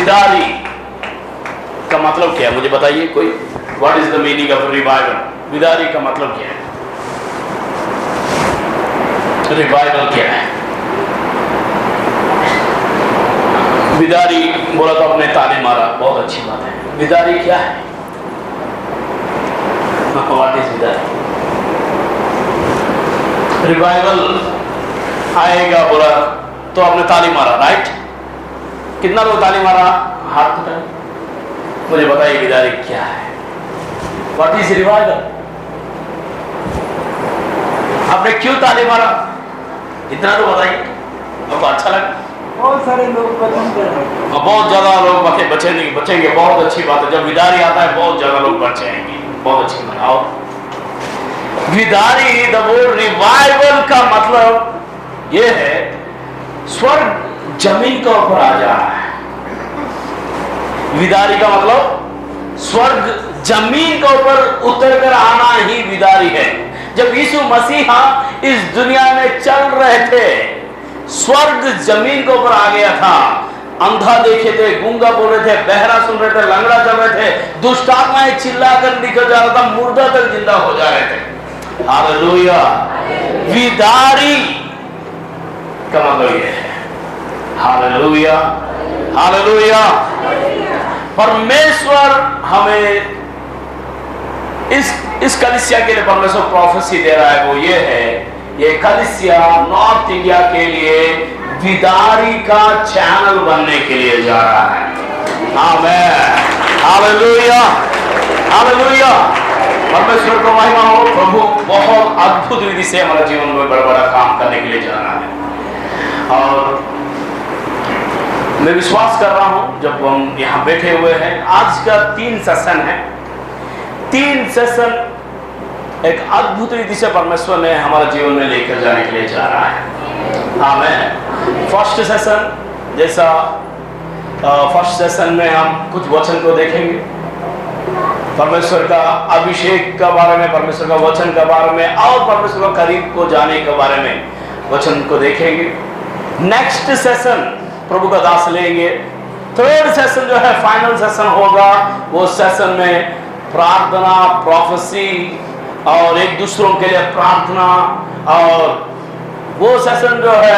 विदारी का मतलब क्या है, मुझे बताइए कोई। What is the meaning of revival? विदारी का मतलब क्या है? रिवाइवल क्या है? विदारी बोला तो आपने ताली मारा, बहुत अच्छी बात है। विदारी क्या है? What is विदारी? रिवाइवल आएगा बोला तो आपने ताली मारा, राइट? कितना लोग ताली मारा? हाथ उठाए। मुझे बताइए विदारी क्या है? What is revival? आपने क्यों ताली मारा? इतना तो बताइए, आपको अच्छा लगा? बहुत सारे लोग बहुत ज्यादा लोग बचेंगे, बहुत अच्छी बात है। जब विदारी आता है बहुत ज्यादा लोग बचेंगे, बहुत अच्छी बात। आओ, विदारी द वर्ड रिवाइवल का मतलब यह है स्वर्ग जमीन के ऊपर आ जा रहा है। विदारी का मतलब स्वर्ग जमीन के ऊपर उतर कर आना ही विदारी है। जब यीशु मसीहा इस दुनिया में चल रहे थे, स्वर्ग जमीन के ऊपर आ गया था। अंधा देखे थे, गूंगा बोल रहे थे, बहरा सुन रहे थे, लंगड़ा चल रहे थे, दुष्ट आत्माएं चिल्लाकर निकल जा रहा था, मुर्दा तक जिंदा हो जा रहे थे। हालेलुया। विदारी का मतलब यह है। Hallelujah, hallelujah. परमेश्वर हमें इस कलीसिया के लिए परमेश्वर प्रोफेसी दे रहा है, वो ये है, ये कलीसिया नॉर्थ इंडिया के लिए विदारी का चैनल बनने के लिए जा रहा है। आमीन, हालेलुया, हालेलुया। परमेश्वर को महिमा हो। प्रभु बहुत अद्भुत विधि से हमारे जीवन में बड़ा बड़ा काम करने के लिए जा रहा है। और मैं विश्वास कर रहा हूं, जब हम यहाँ बैठे हुए हैं, आज का 3 सेशन है। 3 सेशन एक अद्भुत रीति से परमेश्वर ने हमारे जीवन में लेकर जाने के लिए जा रहा है। आमीन। फर्स्ट सेशन जैसा फर्स्ट सेशन में हम कुछ वचन को देखेंगे, परमेश्वर का अभिषेक के बारे में, परमेश्वर का वचन के बारे में, और परमेश्वर का करीब को जाने के बारे में वचन को देखेंगे। नेक्स्ट सेशन प्रभु का दास लेंगे। थर्ड सेशन जो है फाइनल सेशन होगा, वो सेशन में प्रार्थना, प्रोफेसी और एक दूसरों के लिए प्रार्थना, और वो सेशन जो है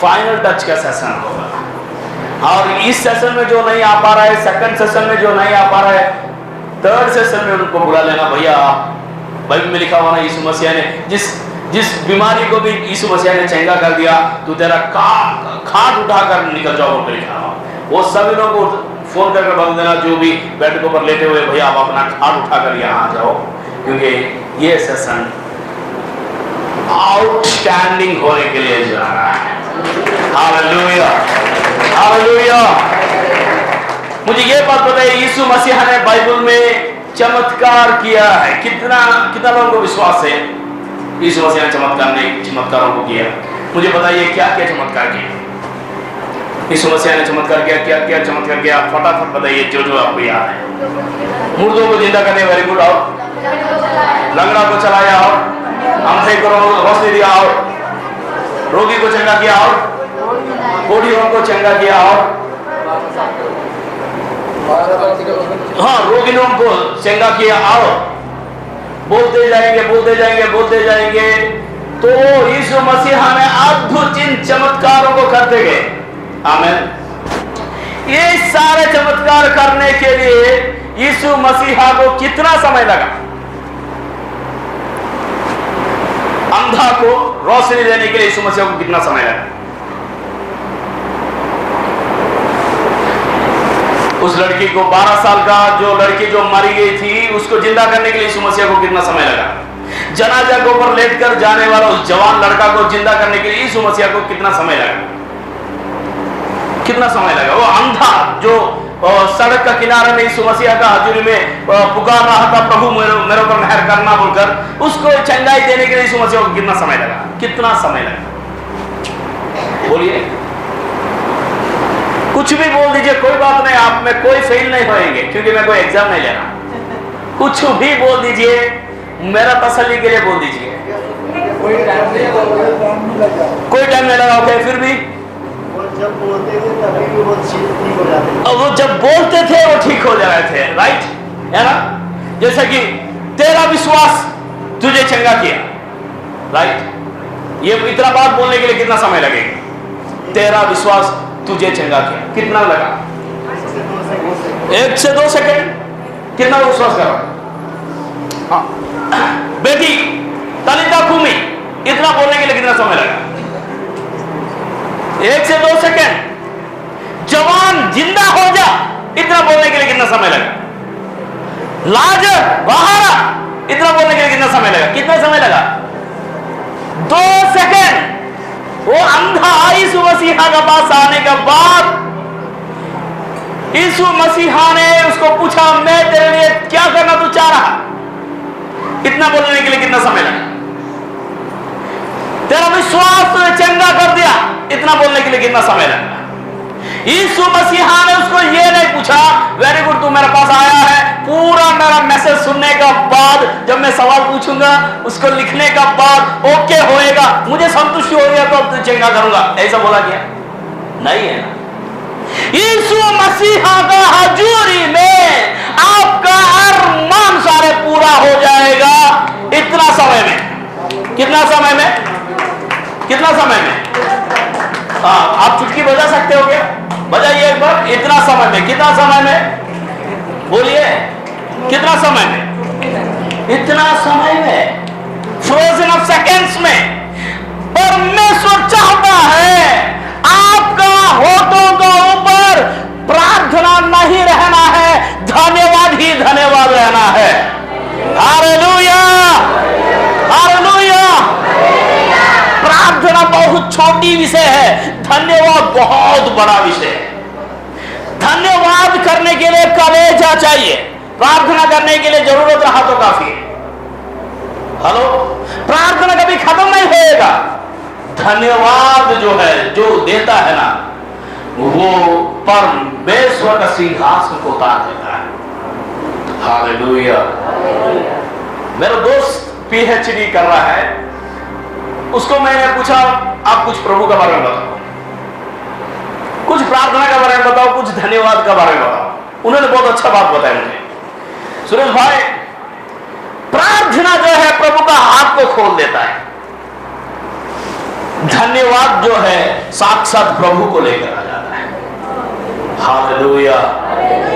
फाइनल टच का सेशन होगा। और इस सेशन में जो नहीं आ पा रहा है, सेकंड सेशन में जो नहीं आ पा रहा है, थर्ड सेशन में उनको बुला लेना। भैया, बाइबल में लिखा हुआ ना, यीशु मसीह ने जिस बीमारी को भी यीशु मसीह ने चंगा कर दिया, तो तेरा खाट उठाकर निकल जाओ, बोल लिखा हुआ। वो सभी लोगों को फोन करके बोल देना, जो भी बेड के ऊपर लेटे हुए, भैया आप अपना खाट उठाकर यहाँ आ जाओ, क्योंकि ये सेशन आउटस्टैंडिंग होने के लिए जा रहा है। Hallelujah, hallelujah. मुझे ये बात बताइए, यीशु मसीह ने बाइबल में चमत्कार किया है। कितना लोगों को विश्वास है यीशु मसीह ने चमत्कारों को किया? मुझे बताइए क्या क्या चमत्कार किया यीशु मसीह ने? चमत्कार किया, क्या क्या चमत्कार किया? फटाफट बताइए जो जो आपको याद है। मुर्दों को जिंदा करने, वेरी गुड। और लंगड़ा को चलाया, और अंधे को रोशनी दिया, और रोगी को चंगा किया, और कोढ़ियों को चंगा किया, और हाँ, रोगियों को चंगा किया। और बोलते जाएंगे, बोलते जाएंगे, बोलते जाएंगे। तो यीशु मसीह ने अद्भुत इन चमत्कारों को करते गए। आमीन। ये सारे चमत्कार करने के लिए यीशु मसीहा को कितना समय लगा? अंधा को रोशनी देने के लिए यीशु मसीह को कितना समय लगा? उस लड़की को 12 साल का जो लड़की जो मरी गई थी, उसको जिंदा करने के लिए यीशु मसीह को कितना समय लगा? जनाजा के ऊपर लेटकर जाने वाला उस जवान लड़का को जिंदा करने के लिए यीशु मसीह को कितना समय लगा? कितना समय लगा? वो अंधा जो सड़क का किनारे में यीशु मसीह का हजूरी में पुकार रहा था, प्रभु मेरे ऊपर मेहर करना बोलकर, उसको चंगाई देने के लिए यीशु मसीह को कितना समय लगा? कितना समय लगा? बोलिए, कुछ भी बोल दीजिए, कोई बात नहीं, आप में कोई फेल नहीं होएंगे, क्योंकि मैं कोई एग्जाम नहीं ले रहा। कुछ भी बोल दीजिए, मेरा तसल्ली के लिए बोल दीजिए। कोई टाइम नहीं लगा, फिर भी जब बोलते थे तभी भी वो ठीक हो जाते थे। और वो जब बोलते थे वो ठीक हो जा रहे थे, राइट, है ना? जैसे कि तेरा विश्वास तुझे चंगा किया, राइट। ये इतना बात बोलने के लिए कितना समय लगेगा? तेरा विश्वास तुझे चंगा किया, कितना लगा? 1 से 2 सेकंड। कितना विश्वास करो? हाँ। बेटी तलिता कुमी, इतना बोलने के लिए कितना समय लगा? 1 से 2 सेकंड। जवान जिंदा हो जा, इतना बोलने के लिए कितना समय लगा? लाजर बाहर आ, इतना बोलने के लिए कितना समय लगा? कितना समय लगा? 2 सेकंड। वो अंधा यीशु मसीहा के पास आने के बाद यीशु मसीहा ने उसको पूछा, मैं तेरे लिए क्या करना तू चाह रहा? इतना बोलने के लिए कितना समय लगा? तेरा विश्वास तुझे चंगा कर दिया, इतना बोलने के लिए कितना समय लगा? यीशु मसीहा ने उसको ये नहीं पूछा, वेरी गुड तू मेरे पास आया है, पूरा मेरा मैसेज सुनने का बाद जब मैं सवाल पूछूंगा उसको लिखने का बाद ओके होएगा, मुझे संतुष्टि हो गया तो अब तुझे चंगा करूंगा, ऐसा बोला क्या? नहीं है ना। यीशु मसीहा का हजूरी में आपका अरमान सारे पूरा हो जाएगा इतना समय में। कितना समय में? कितना समय में? हाँ, आप चुटकी बजा सकते हो क्या? बजाइए एक बार। इतना समय में, कितना समय में? बोलिए, कितना समय में? इतना समय में, फ्रोजन ऑफ सेकेंड्स में। परमेश्वर चाहता है आपका होठों के ऊपर प्रार्थना नहीं रहना है, धन्यवाद ही धन्यवाद रहना है। Hallelujah, hallelujah. प्रार्थना बहुत छोटी विषय है, धन्यवाद बहुत बड़ा विषय है। धन्यवाद करने के लिए कलेजा चाहिए, प्रार्थना करने के लिए जरूरत रहा तो काफी है। हेलो, प्रार्थना कभी खत्म नहीं होएगा। धन्यवाद जो है, जो देता है ना, वो परमेश्वर का सिंहासन को उतार देता है। हालेलुया। मेरा दोस्त पीएचडी कर रहा है, उसको मैंने पूछा आप कुछ प्रभु के बारे में बताओ, कुछ प्रार्थना के बारे में बताओ, कुछ धन्यवाद के बारे में बताओ। उन्होंने बहुत अच्छा बात बताया मुझे। सुरेश भाई, प्रार्थना जो है प्रभु का हाथ को खोल देता है, धन्यवाद जो है साक्षात प्रभु को लेकर आ जाता है। हालेलुया।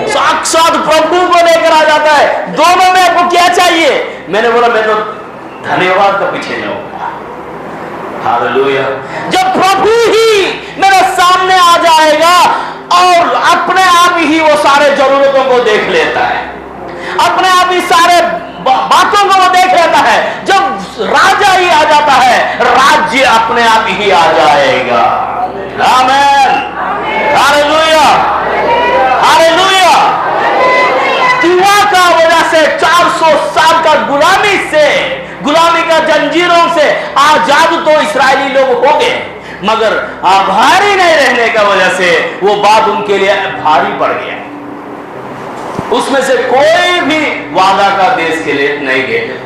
साक्षात प्रभु को लेकर आ जाता है। दोनों में आपको क्या चाहिए? मैंने बोला मैं तो धन्यवाद का पीछे जाऊंगा। हालेलुया। जब प्रभु ही मेरे सामने आ जाएगा और अपने आप ही वो सारे जरूरतों को देख लेता है, अपने आप ही सारे बातों को वो देख लेता है। जब राजा ही आ जाता है, राज्य अपने आप ही आ जाएगा। आमीन, हालेलुया, हालेलुया। दुआ का वजह से 400 साल का गुलामी का जंजीरों से आजाद तो इस्राएली लोग हो गए, मगर आभारी नहीं रहने का वजह से वो बात उनके लिए भारी पड़ गया। उसमें से कोई भी वादा का देश के लिए नहीं गए।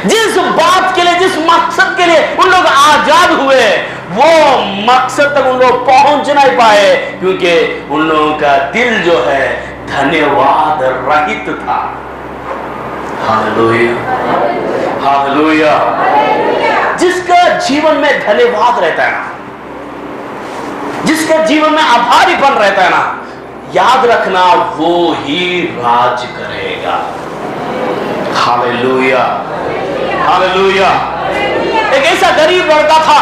जिस बात के लिए, जिस मकसद के लिए उन लोग आजाद हुए, वो मकसद तक उन लोग पहुंच नहीं पाए, क्योंकि उन लोगों का दिल जो है धन्यवाद रहित था। Hallelujah, hallelujah. जिसका जीवन में धन्यवाद रहता है ना, जिसका जीवन में आभारीपन रहता है ना, याद रखना वो ही राज करेगा। Hallelujah, hallelujah. एक ऐसा गरीब लड़का था,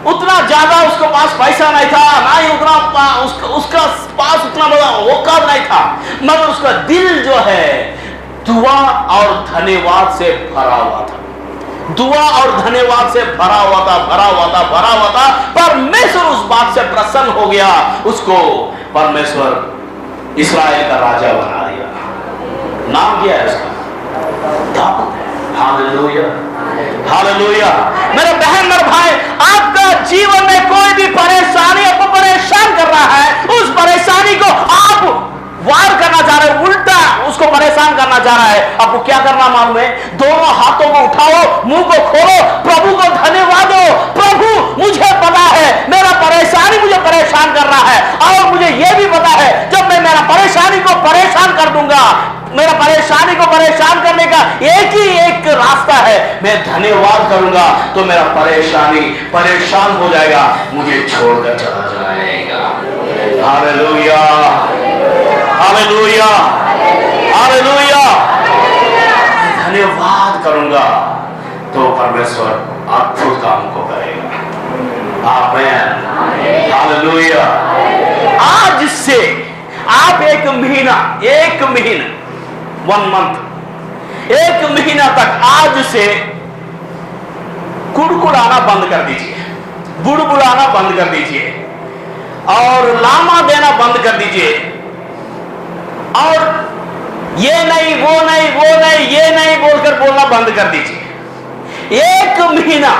उतना ज्यादा उसके पास पैसा नहीं था, ना ही उतना उसका पास उतना बड़ा औकात नहीं था, मगर उसका दिल जो है दुआ और धन्यवाद से भरा हुआ था। दुआ और धन्यवाद से भरा हुआ था, भरा हुआ था, भरा हुआ था। परमेश्वर उस बात से प्रसन्न हो गया, उसको परमेश्वर इस्राएल का राजा बना दिया। नाम क्या है उसका? दाऊद। Hallelujah, hallelujah. मेरे बहन, मेरे भाई, आपका जीवन में कोई भी परेशानी आपको परेशान कर रहा है, उस परेशानी को आप वार करना चाह रहे हैं, उल्टा उसको परेशान करना चाह रहा है, आपको क्या करना मालूम है? दोनों हाथों को उठाओ, मुंह को खोलो, प्रभु को धन्यवाद दो। प्रभु, मुझे पता है मेरा परेशानी मुझे परेशान कर रहा है, और मुझे यह भी पता है जब मैं मेरा परेशानी को परेशान कर दूंगा, मेरा परेशानी को परेशान करने का एक ही एक रास्ता है, मैं धन्यवाद करूंगा तो मेरा परेशानी परेशान हो जाएगा, मुझे छोड़कर चला जाएगा। Hallelujah, hallelujah, hallelujah. धन्यवाद करूंगा तो परमेश्वर अद्भुत काम को करेगा। आमीन, हालेलुया। आज से आप एक महीना 1 मंथ 1 महीना तक आज से कुड़कुड़ाना बंद कर दीजिए, बुड़बुड़ाना बंद कर दीजिए, और लामा देना बंद कर दीजिए, और ये नहीं वो नहीं वो नहीं ये नहीं बोलकर बोलना बंद कर दीजिए। 1 महीना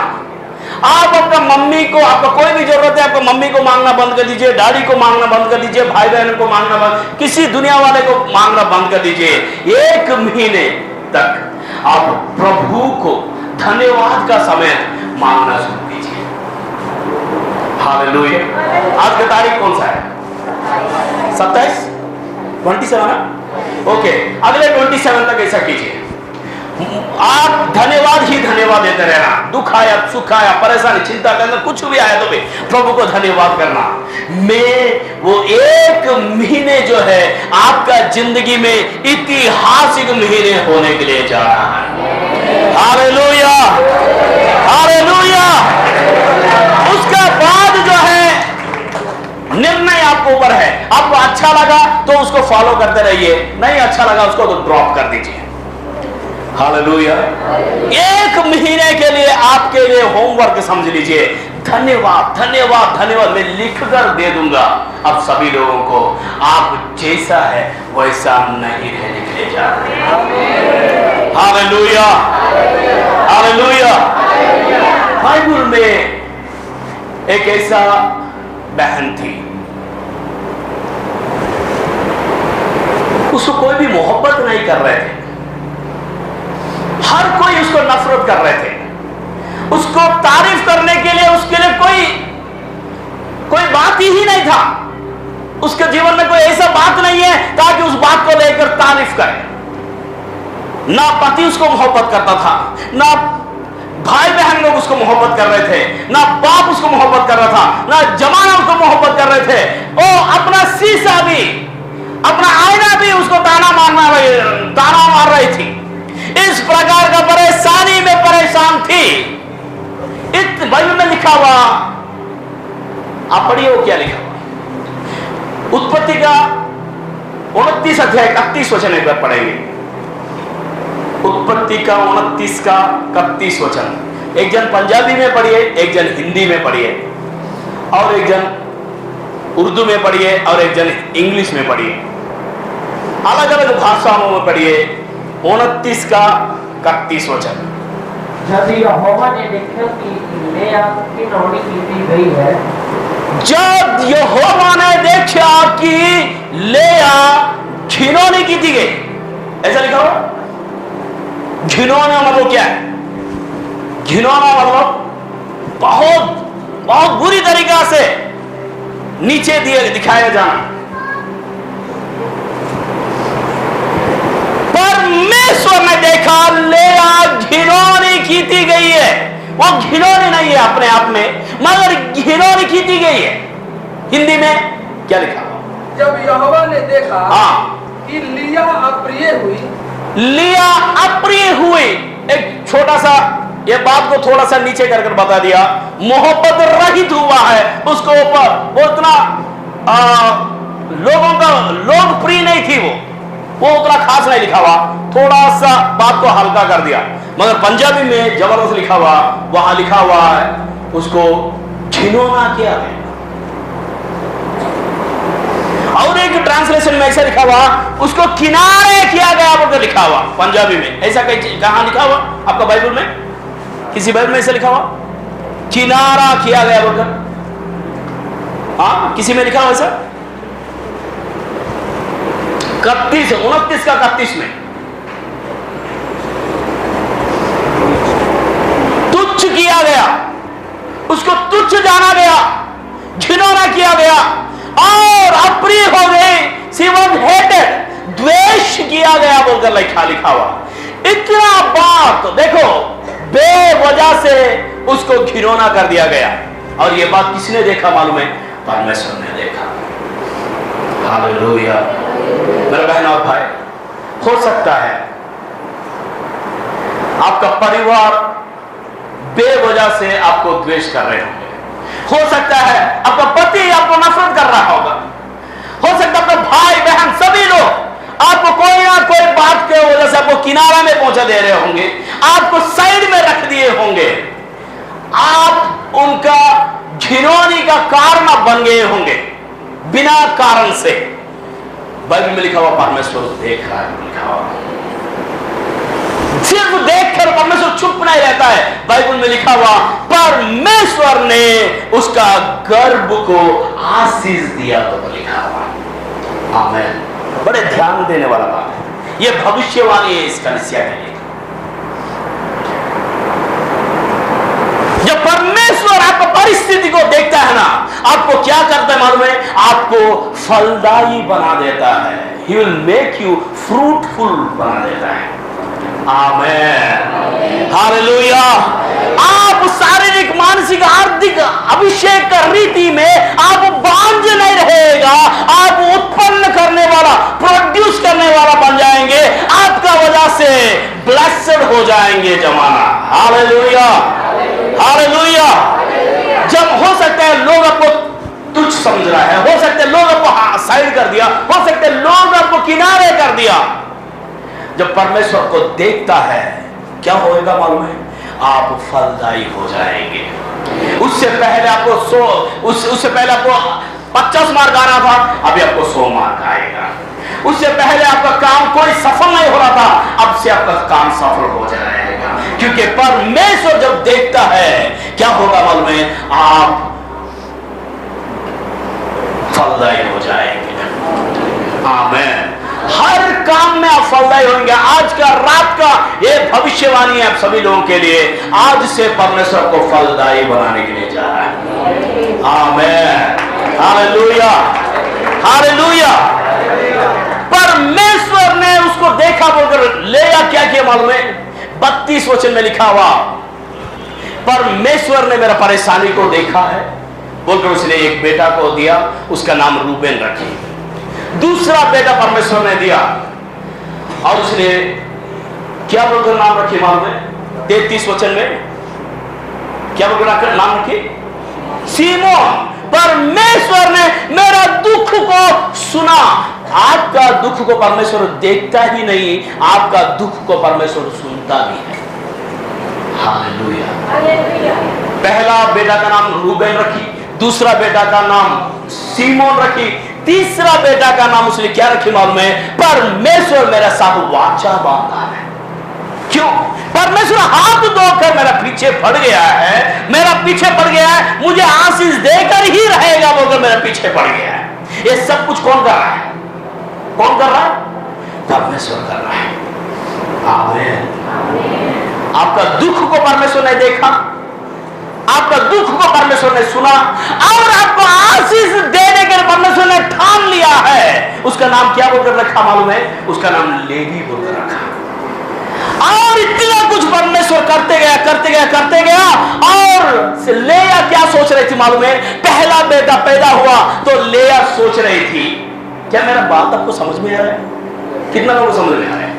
आप अपना मम्मी को, आपका कोई भी जरूरत है, आपको मम्मी को मांगना बंद कर दीजिए, डैडी को मांगना बंद कर दीजिए, भाई बहन को मांगना बंद, किसी दुनिया वाले को मांगना बंद कर दीजिए। 1 महीने तक आप प्रभु को धन्यवाद का समय मांगना शुरू कीजिए। हालेलुया। आज का तारीख कौन सा है? 27, 27 ना? ओके, अगले 27 तक ऐसा कीजिए। आप धन्यवाद ही धन्यवाद देते रहना। दुख आया, सुख आया, परेशानी, चिंता करना, कुछ भी आया तो भी प्रभु को धन्यवाद करना। मैं वो 1 महीने जो है आपका जिंदगी में ऐतिहासिक महीने होने के लिए जा रहा है। Hallelujah, hallelujah. उसका बाद जो है निर्णय आपके ऊपर है। आपको अच्छा लगा तो उसको फॉलो करते रहिए, नहीं अच्छा लगा उसको तो ड्रॉप कर दीजिए। हालेलुया। 1 महीने के लिए आपके लिए होमवर्क समझ लीजिए। धन्यवाद, धन्यवाद, धन्यवाद मैं लिखकर दे दूंगा अब सभी लोगों को। आप जैसा है वैसा नहीं रहने के लिए जा रहे। Hallelujah, hallelujah. बाइबल में एक ऐसा बहन थी, उसको कोई भी मोहब्बत नहीं कर रहे थे, हर कोई उसको नफरत कर रहे थे। उसको तारीफ करने के लिए उसके लिए कोई बात ही नहीं था। उसके जीवन में कोई ऐसा बात नहीं है ताकि उस बात को लेकर तारीफ करे। ना पति उसको मोहब्बत करता था, ना भाई बहन लोग उसको मोहब्बत कर रहे थे, ना बाप उसको मोहब्बत कर रहा था, ना जमाना उसको मोहब्बत कर रहे थे। ओ अपना शीशा भी, अपना आईना भी उसको ताना मार रही थी। इस प्रकार का परेशानी में परेशान थी। इस बाइबल में लिखा हुआ, आप पढ़िए वो क्या लिखा हुआ। उत्पत्ति का 29 अध्याय 31 वचन एक बार पढ़ेंगे। उत्पत्ति का 29 का 31 वचन। एक जन पंजाबी में पढ़िए, एक जन हिंदी में पढ़िए, और एक जन उर्दू में पढ़िए, और एक जन इंग्लिश में पढ़िए। अलग अलग भाषाओं में पढ़िए। 29 का 31 वचन। जब यहोवा ने देखा कि लेआ घिनौनी की गई है, जब यहोवा ने देखा कि लेआ घिनौनी की गई, ऐसा लिखा हो। घिनौना मतलब क्या है? घिनौना मतलब बहुत बहुत बुरी तरीका से नीचे दिखाया जाना। परमेश्वर ने देखा लेआ घिनौनी की गई है। वो घिनौनी नहीं है अपने आप में, मगर घिनौनी की गई है। हिंदी में क्या लिखा? जब यहोवा ने देखा हाँ, कि लिया अप्रिय हुई, लिया अप्रिय हुई। एक छोटा सा ये बात को थोड़ा सा नीचे कर बता दिया। मोहब्बत रहित हुआ है उसको ऊपर। वो उतना लोगों का लोकप्रिय नहीं थी, वो उतना खास नहीं लिखा हुआ। थोड़ा सा बात को हल्का कर दिया, मगर पंजाबी में जबरदस्त लिखा हुआ। वहां लिखा हुआ है उसको घिनौना किया है। और एक ट्रांसलेशन में ऐसा लिखा हुआ उसको किनारे किया गया, वो लिखा हुआ पंजाबी में। ऐसा कहां लिखा हुआ आपका बाइबल में? किसी बाइबल में ऐसा लिखा हुआ किनारा किया गया बोलकर? हाँ, किसी में लिखा हुआ ऐसा? 29 का 31 में तुच्छ किया गया, उसको तुच्छ जाना गया। घिनौना किया गया और अप्रिय हो गई। शी वाज हेटेड, द्वेष किया गया बोलकर लिखा हुआ। इतना बात देखो, बेवजह से उसको घिनौना कर दिया गया। और ये बात किसने देखा मालूम है? परमेश्वर ने देखा। हालेलुया। मेरे बहन और भाई, हो सकता है आपका परिवार बेवजह से आपको द्वेष कर रहे होंगे। हो सकता है आपका पति आपको नफरत कर रहा होगा। हो सकता है आपका भाई बहन सभी लोग आपको कोई ना कोई बात के वजह से आपको किनारा में पहुंचा दे रहे होंगे, आपको साइड में रख दिए होंगे, आप उनका घिनौनी का कारण बन गए होंगे बिना कारण से। बाइबल में लिखा हुआ परमेश्वर देख रहा है, लिखा हुआ सिर्फ देखकर परमेश्वर चुप नहीं रहता है। बाइबल में लिखा हुआ परमेश्वर ने उसका गर्भ को आशीष दिया तो लिखा हुआ। आमीन। बड़े ध्यान देने वाला बात है, यह भविष्यवाणी है इस कलीसिया के लिए। जब परमेश्वर आपको परिस्थिति को देखता है ना, आपको क्या करता है मालूम है? आपको फलदायी बना देता है। He will make you fruitful बना देता है। आमीन, हालेलुया। आप शारीरिक, मानसिक, आर्थिक अभिषेक का रीति में आप बांझ नहीं रहेगा, आप उत्पन्न करने वाला, प्रोड्यूस करने वाला बन जाएंगे। आपका वजह से ब्लेस्ड हो जाएंगे जमाना। Hallelujah, hallelujah. जब हो सकता है लोग आपको तुच्छ समझ रहा है, हो सकता है लोग आपको साइड कर दिया, हो सकता है लोग आपको किनारे कर दिया, जब परमेश्वर को देखता है क्या होएगा मालूम है? आप फलदायी हो जाएंगे। उससे पहले आपको उससे पहले आपको 50 मार्क आ रहा था, अभी आपको 100 मार्क आएगा। उससे पहले आपका काम कोई सफल नहीं हो रहा था, अब से आपका काम सफल हो जाएगा। क्योंकि परमेश्वर जब देखता है क्या होगा मालूम है? आप फलदायी हो जाएंगे। आमीन। हर काम में आप फलदायी होंगे। आज का रात का ये भविष्यवाणी है आप सभी लोगों के लिए। आज से परमेश्वर को फलदायी बनाने के लिए जा रहा है। आमीन, हालेलुया, हालेलुया। परमेश्वर ने उसको देखा बोलकर लेया क्या किया मालूम है? 32 वचन में लिखा हुआ, परमेश्वर ने मेरा परेशानी को देखा है बोलकर उसने एक बेटा को दिया, उसका नाम रूबेन रखी। दूसरा बेटा परमेश्वर ने दिया और उसने क्या बोलकर नाम रखी मालूम है? 33 वचन में क्या बोलकर नाम रखी? सीमोन। परमेश्वर ने मेरा दुख को सुना। आपका दुख को परमेश्वर देखता ही नहीं, आपका दुख को परमेश्वर सुनता भी है। हालेलुया। पहला बेटा का नाम रूबेन रखी, दूसरा बेटा का नाम सीमोन रखी, तीसरा बेटा का नाम उसने क्या रखी मालूम है? परमेश्वर मेरा साथ वाचा बांधा है। क्यों? परमेश्वर हाथ धोकर मेरा पीछे पड़ गया है, मेरा पीछे पड़ गया है, मुझे आशीष देकर ही रहेगा बोलकर मेरा पीछे पड़ गया है। ये सब कुछ कौन कर रहा है? कौन कर रहा है? परमेश्वर कर रहा है। आमीन। आपका दुख को परमेश्वर ने देखा, आपका दुख को परमेश्वर ने सुना और आपको आशीष देने के लिए परमेश्वर ने ठान लिया है। उसका नाम क्या बोलकर रखा मालूम है? उसका नाम लेवी बोलकर रखा। और इतना कुछ परमेश्वर करते गया, करते गया, करते गया। और लेया क्या सोच रही थी मालूम है? पहला बेटा पैदा हुआ तो लेया सोच रही थी, क्या मेरा बात आपको समझ में आ रहा है? कितना लोगों को समझ में आ रहा है?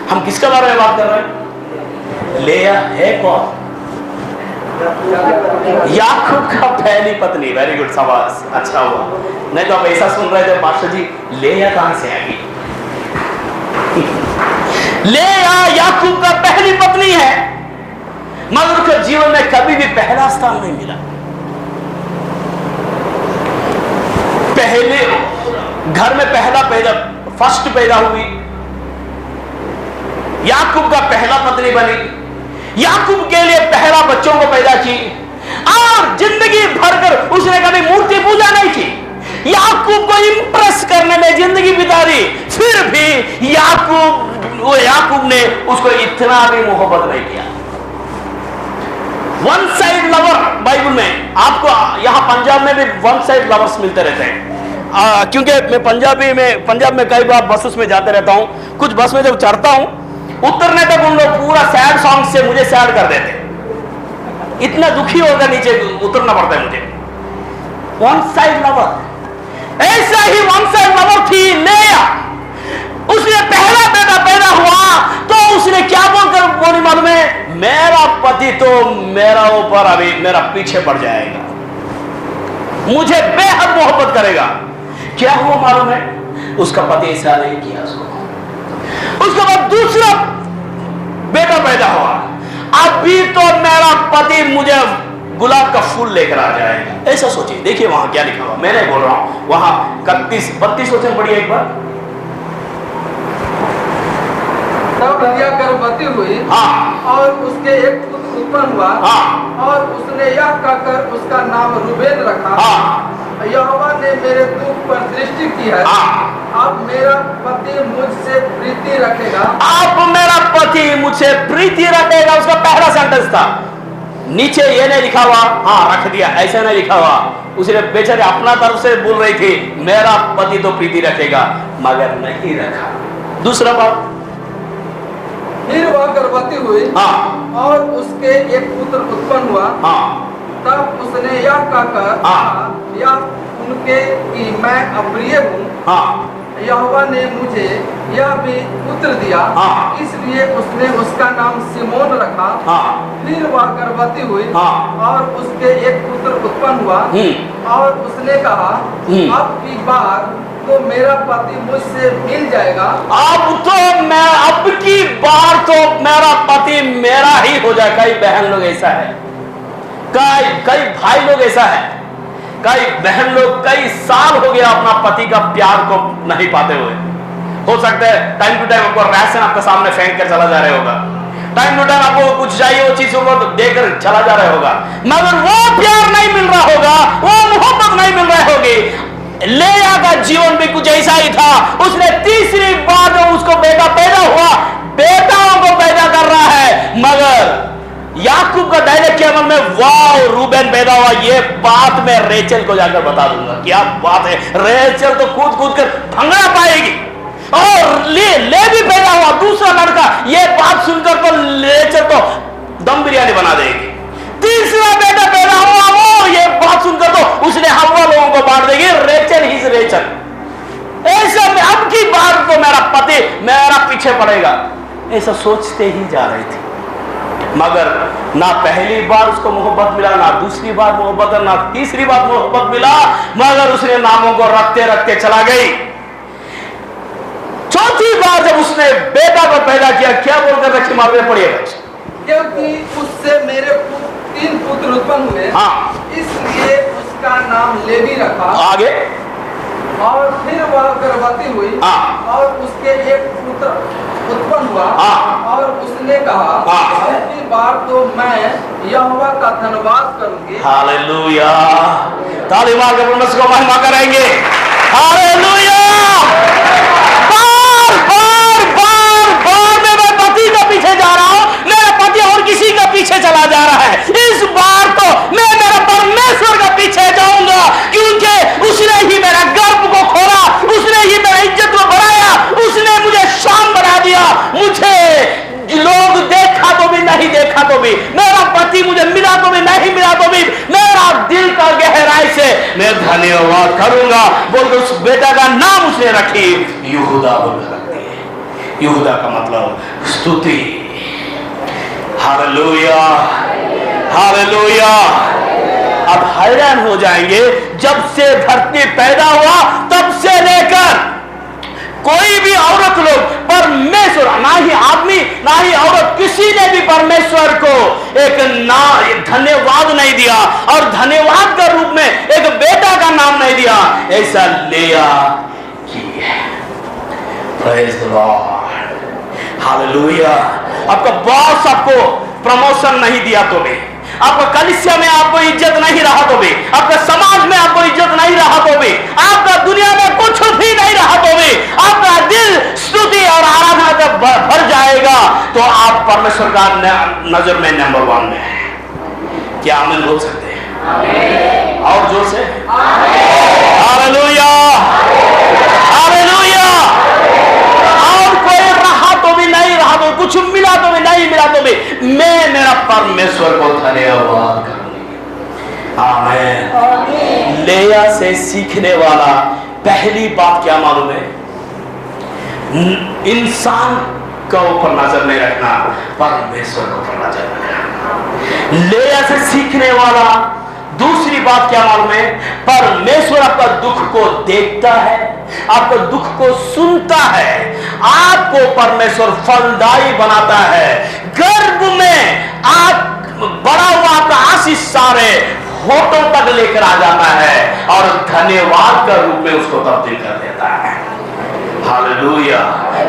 हम किसके बारे में बात कर रहे हैं? लेया है कौन? याकूब का पहली पत्नी। वेरी गुड, शाबाश, अच्छा हुआ। नहीं तो आप ऐसा सुन रहे थे पास्टर जी लेया कहां से आ गई? लेया याकूब का पहली पत्नी है, मगर उसके जीवन में कभी भी पहला स्थान नहीं मिला। पहले घर में फर्स्ट पैदा हुई, याकूब का पहला पत्नी बनी, याकूब के लिए पहला बच्चों को पैदा की और जिंदगी भरकर उसने कभी मूर्ति पूजा नहीं की। याकूब को इंप्रेस करने में जिंदगी बिता दी, फिर भी याकूब ने उसको इतना भी मोहब्बत नहीं किया। वन साइड लवर बाइबल में आपको यहां पंजाब में भी वन साइड लवर्स मिलते रहते हैं। क्योंकि मैं पंजाब में कई बार बसेस में जाते रहता हूं, कुछ बस में जब चढ़ता हूं उतरने तक उन लोग पूरा सैड सॉन्ग से मुझे सैड कर देते, इतना दुखी होकर नीचे उतरना पड़ता है मुझे। वन साइड लवर, ऐसा ही वन साइड लवर थी लेया। उसने पहला बेटा पैदा हुआ तो उसने क्या बोलकर बोली मालूम है, मेरा पति तो मेरा ऊपर अभी मेरा पीछे पड़ जाएगा, मुझे बेहद मोहब्बत करेगा। क्या हुआ मालूम है, उसका पति ऐसा नहीं किया उसके बाद दूसरा बेटा पैदा हुआ, अभी तो मेरा पति मुझे गुलाब का फूल लेकर आ जाएगा। ऐसा सोचिए, देखिए वहां क्या लिखा हुआ, मैं नहीं बोल रहा हूं, वहां 31-32 वचन पढ़िए एक बार। तब लिया गर्भवती हुई, हाँ, और उसके एक पुत्र उत्पन्न हुआ, हाँ, और उसने यह कहकर उसका नाम रूबेन रखा, हाँ, यहोवा ने मेरे दुख पर दृष्टि की है, हाँ। अब मेरा पति मुझसे प्रीति रखेगा। अब मेरा पति मुझसे प्रीति रखेगा, उसका पहला सेंटेंस था। नीचे ये नहीं लिखा हुआ, हाँ रख दिया, ऐसा नहीं लिखा हुआ। उसने बेचारे अपना तरफ से बोल रही थी मेरा पति तो प्रीति रखेगा, मगर नहीं रखा। दूसरा बात, फिर वह गर्भवती हुई, हाँ, और उसके एक पुत्र उत्पन्न हुआ, हाँ, तब उसने यह कहकर हाँ। यह उनके कि मैं अप्रिय हूँ, हाँ, यहोवा ने मुझे यह भी पुत्र दिया, हाँ। इसलिए उसने उसका नाम सिमोन रखा। हाँ, फिर वह गर्भवती हुई, हाँ। और उसके एक पुत्र उत्पन्न हुआ, और उसने कहा अब की बार तो मेरा पति मुझसे मिल जाएगा। अब की बार तो मेरा पति मेरा ही हो जाए। कई बहन लोग ऐसा है, कई भाई लोग ऐसा है, कई बहन लोग कई साल हो गया अपना पति का प्यार को नहीं पाते हुए। हो सकता है टाइम टू टाइम आपको राशन आपके सामने फेंक कर चला जा रहा होगा, टाइम टू टाइम आपको कुछ चाहिए वो चीजों को देकर चला जा रहा होगा, मगर वो प्यार नहीं मिल रहा होगा, वो मोहब्बत नहीं मिल रही होगी। लेया का जीवन भी कुछ ऐसा ही था। उसने तीसरी बार जो उसको बेटा पैदा हुआ, बेटाओं को पैदा कर रहा है, मगर याकूब का डायरेक्ट के अमल में वाह रूबेन पैदा हुआ। ये बात मैं रेचल को जाकर बता दूंगा, क्या बात है। रेचल तो कूद कूद कर भंगड़ा पाएगी, और ले भी पैदा हुआ दूसरा लड़का। ये बात सुनकर तो रेचल तो दम बिरयानी बना देगी। तीसरा बेटा पैदा हुआ, वो ये बात सुनकर तो उसने हवा लोगों को बांट देगी। रेचल ही रेचल, ऐसा अब की बार तो मेरा पति मेरा पीछे पड़ेगा, ऐसा सोचते ही जा रही थी। मगर ना पहली बार उसको मोहब्बत मिला, ना दूसरी बार मोहब्बत, ना तीसरी बार मोहब्बत मिला, मगर उसने नामों को रखते रखते चला गई। चौथी बार जब उसने बेटा को पैदा किया, क्या बोलकर रखी मालूम पड़ेगा, क्योंकि उससे मेरे 3 पुत्र उत्पन्न हुए, हाँ, इसलिए उसका नाम लेवी रखा। आगे, और फिर वह गर्भवती हुई, हाँ, और उसके एक पुत्र उत्पन्न हुआ, हाँ। और उसने कहा हाँ। पहली बार तो मैं यहोवा का धन्यवाद करूंगी। हालेलुया, ताली मार के परमेश्वर को महिमा करेंगे। हालेलुया। बार बार बार बार मैं पति के पीछे जा रहा हूं, मेरा पति और किसी के पीछे चला जा रहा है। इस बार तो मैं मेरा परमेश्वर के पीछे जाऊंगा, क्योंकि उसने ही मेरा गर्भ को खोला, उसने ही मेरा इज्जत को बढ़ाया, उसने मुझे शान बना दिया। मुझे लोग देखा तो भी नहीं देखा तो भी, मेरा पति मुझे मिला तो भी नहीं मिला तो भी, मेरा दिल का गहराई से मैं धन्यवाद करूंगा बोलकर उस बेटा का नाम उसने रखी यहूदा बोलकर रखती है। यहूदा का मतलब स्तुति। Hallelujah, hallelujah. अब हैरान हो जाएंगे, जब से धरती पैदा हुआ तब से लेकर कोई भी औरत लोग परमेश्वर, ना ही आदमी ना ही औरत, किसी ने भी परमेश्वर को एक धन्यवाद नहीं दिया, और धन्यवाद के रूप में एक बेटा का नाम नहीं दिया। ऐसा लेया की है। Praise the Lord, hallelujah. आपका बॉस आपको प्रमोशन नहीं दिया तो भी, आपका कलीसिया में आपको इज्जत नहीं रहा तो भी, आपका समाज में आपको इज्जत नहीं रहा तो भी, आपका दुनिया में कुछ भी नहीं रहा तो भी, आपका दिल स्तुति और आराधना जब भर जाएगा तो आप परमेश्वर का नजर में नंबर 1 में है। क्या आमीन बोल सकते हैं? और जोर से हालेलुया, हालेलुया। और कोई रहा तो भी नहीं रहा तो, कुछ मिला तो भी नहीं मिला तो भी, मैं मेरा परमेश्वर को धन्यवाद करूंगी। आमीन। लेया से सीखने वाला पहली बात क्या मालूम है? इंसान का ऊपर नजर नहीं रखना, परमेश्वर के ऊपर नजर रखना। लेया से सीखने वाला दूसरी बात क्या मालूम है? परमेश्वर आपका दुख को देखता है, आपका दुख को सुनता है, आपको परमेश्वर फलदायी बनाता है। गर्भ में आप बड़ा हुआ आपका आशीष सारे होठों तक लेकर आ जाता है और धन्यवाद का रूप में उसको तब्दील कर देता है। हालेलुया।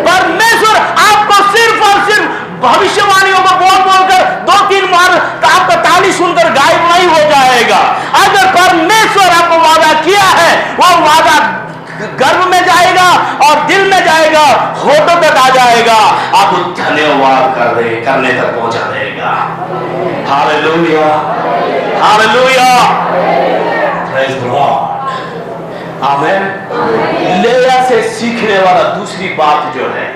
परमेश्वर आपको सिर्फ और सिर्फ भविष्यवाणियों को बोल बोलकर 2-3 बार आपका ताली सुनकर गायब नहीं हो जाएगा। अगर परमेश्वर आपको वादा किया है, वो वादा गर्भ में जाएगा और दिल में जाएगा, होठों तक आ जाएगा, आप धन्यवाद करने तक पहुंचा देगा। Hallelujah, hallelujah, praise the Lord, आमीन। लेया से सीखने वाला दूसरी बात जो है,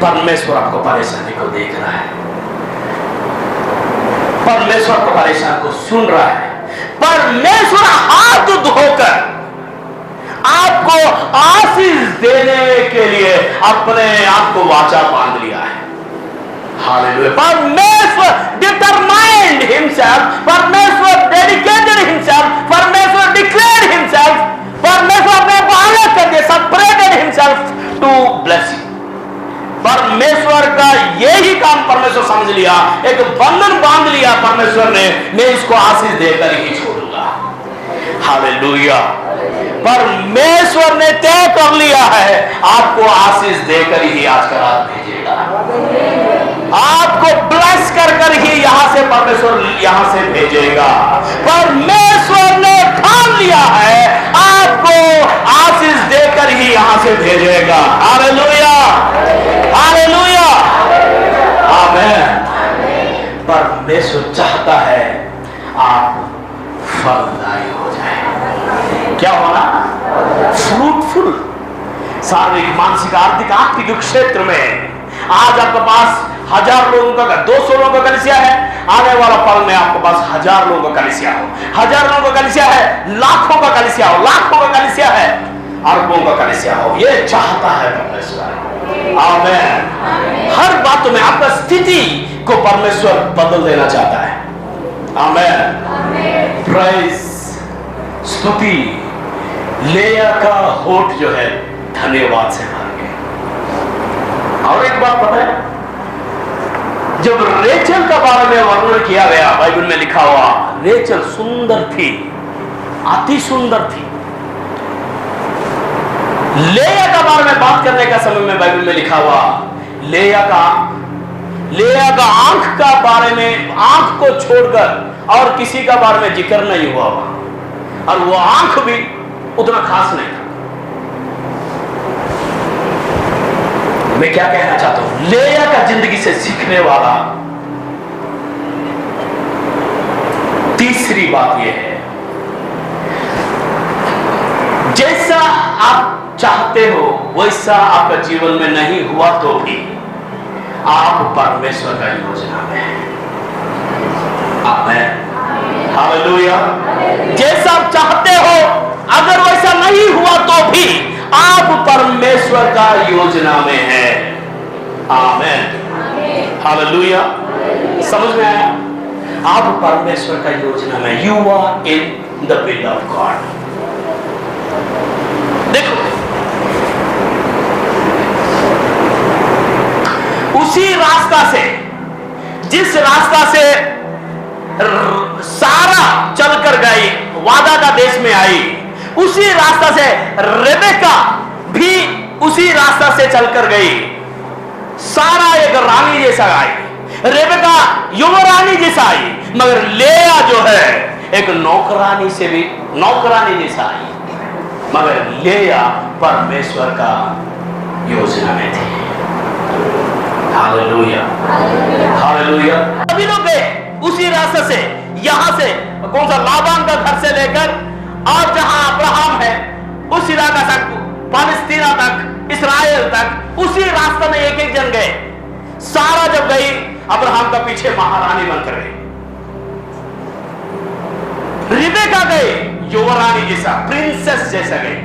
परमेश्वर आपको परेशानी को देख रहा है, परमेश्वर को परेशान को सुन रहा है। परमेश्वर हाथ धोकर आपको आशीष देने के लिए अपने आप को वाचा बांध लिया है। हालेलुया। परमेश्वर डिटरमाइंड हिमसेल्फ, परमेश्वर डेडिकेटेड हिमसेल्फ, परमेश्वर डिक्लेयर्ड हिमसेल्फ, परमेश्वर अपने बालक कर दिया, separated himself to bless you. परमेश्वर का यही काम परमेश्वर समझ लिया, एक बंधन बांध लिया परमेश्वर ने, मैं इसको आशीष देकर ही छोड़ूंगा। हालेलुया। परमेश्वर ने तय कर लिया है, आपको आशीष देकर ही आज का रात भेजेगा, आपको ब्लेस कर ही यहां से परमेश्वर यहां से भेजेगा। परमेश्वर ने ठान लिया है, आपको आशीष देकर ही यहां से भेजेगा। हालेलुया, हालेलुया, आमीन। परमेश्वर चाहता है आप फलदायी हो जाए। क्या होना? फ्रूटफुल। शारीरिक, मानसिक, आर्थिक, आत्मिक क्षेत्र में आज आपके पास 1000 लोगों का, 200 लोगों का कलीसिया है, आने वाला पल में आपके पास 1000 लोगों का कलीसिया हो, 1000 लोगों का कलीसिया है, लाखों का कलीसिया हो, लाखों का कलीसिया है, अरबों का कलीसिया हो। ये चाहता है परमेश्वर। आमीन। हर बातों में आपका स्थिति को परमेश्वर बदल देना चाहता है। आमीन। प्रेज, स्तुति। लेया का होठ जो है धन्यवाद से भर गया। और एक बात पता है, जब रेचल का बारे में वर्णन किया गया, बाइबल में लिखा हुआ, रेचल सुंदर थी, अति सुंदर थी। लेया का बारे में बात करने का समय में बाइबल में लिखा हुआ, लेया का आंख का बारे में, आंख को छोड़कर और किसी का बारे में जिक्र नहीं हुआ, और वो आंख भी उतना खास नहीं था। मैं क्या कहना चाहता हूं, लेया का जिंदगी से सीखने वाला तीसरी बात यह है, जैसा आप चाहते हो वैसा आपका जीवन में नहीं हुआ तो भी आप परमेश्वर का योजना में हैं। आमीन, हालेलुया। जैसा आप चाहते हो अगर वैसा नहीं हुआ तो भी आप परमेश्वर का योजना में हैं। आमीन, हालेलुया। समझ में आया? आप परमेश्वर का योजना में, you are in the will of God. देखो, उसी रास्ता से, जिस रास्ता से सारा चलकर गई, वादा का देश में आई, उसी रास्ता से रेबेका भी उसी रास्ता से चलकर गई। सारा एक रानी जैसा आई, रेबेका युवरानी जैसा आई, मगर लेया जो है एक नौकरानी से भी नौकरानी जैसा आई, मगर लेया परमेश्वर का योजना में थी। Hallelujah, hallelujah. सभी लोग गए, उसी रास्ते से, यहां से कौन सा लाबान का घर से लेकर और जहां अब्राहम है उस इलाका तक, पालस्तीना तक, इस्राएल तक, उसी रास्ते में एक एक जन गए। सारा जब गई अब्राहम का पीछे महारानी बनकर गई। रिबेका गई युवरानी जैसा, प्रिंसेस जैसा गई।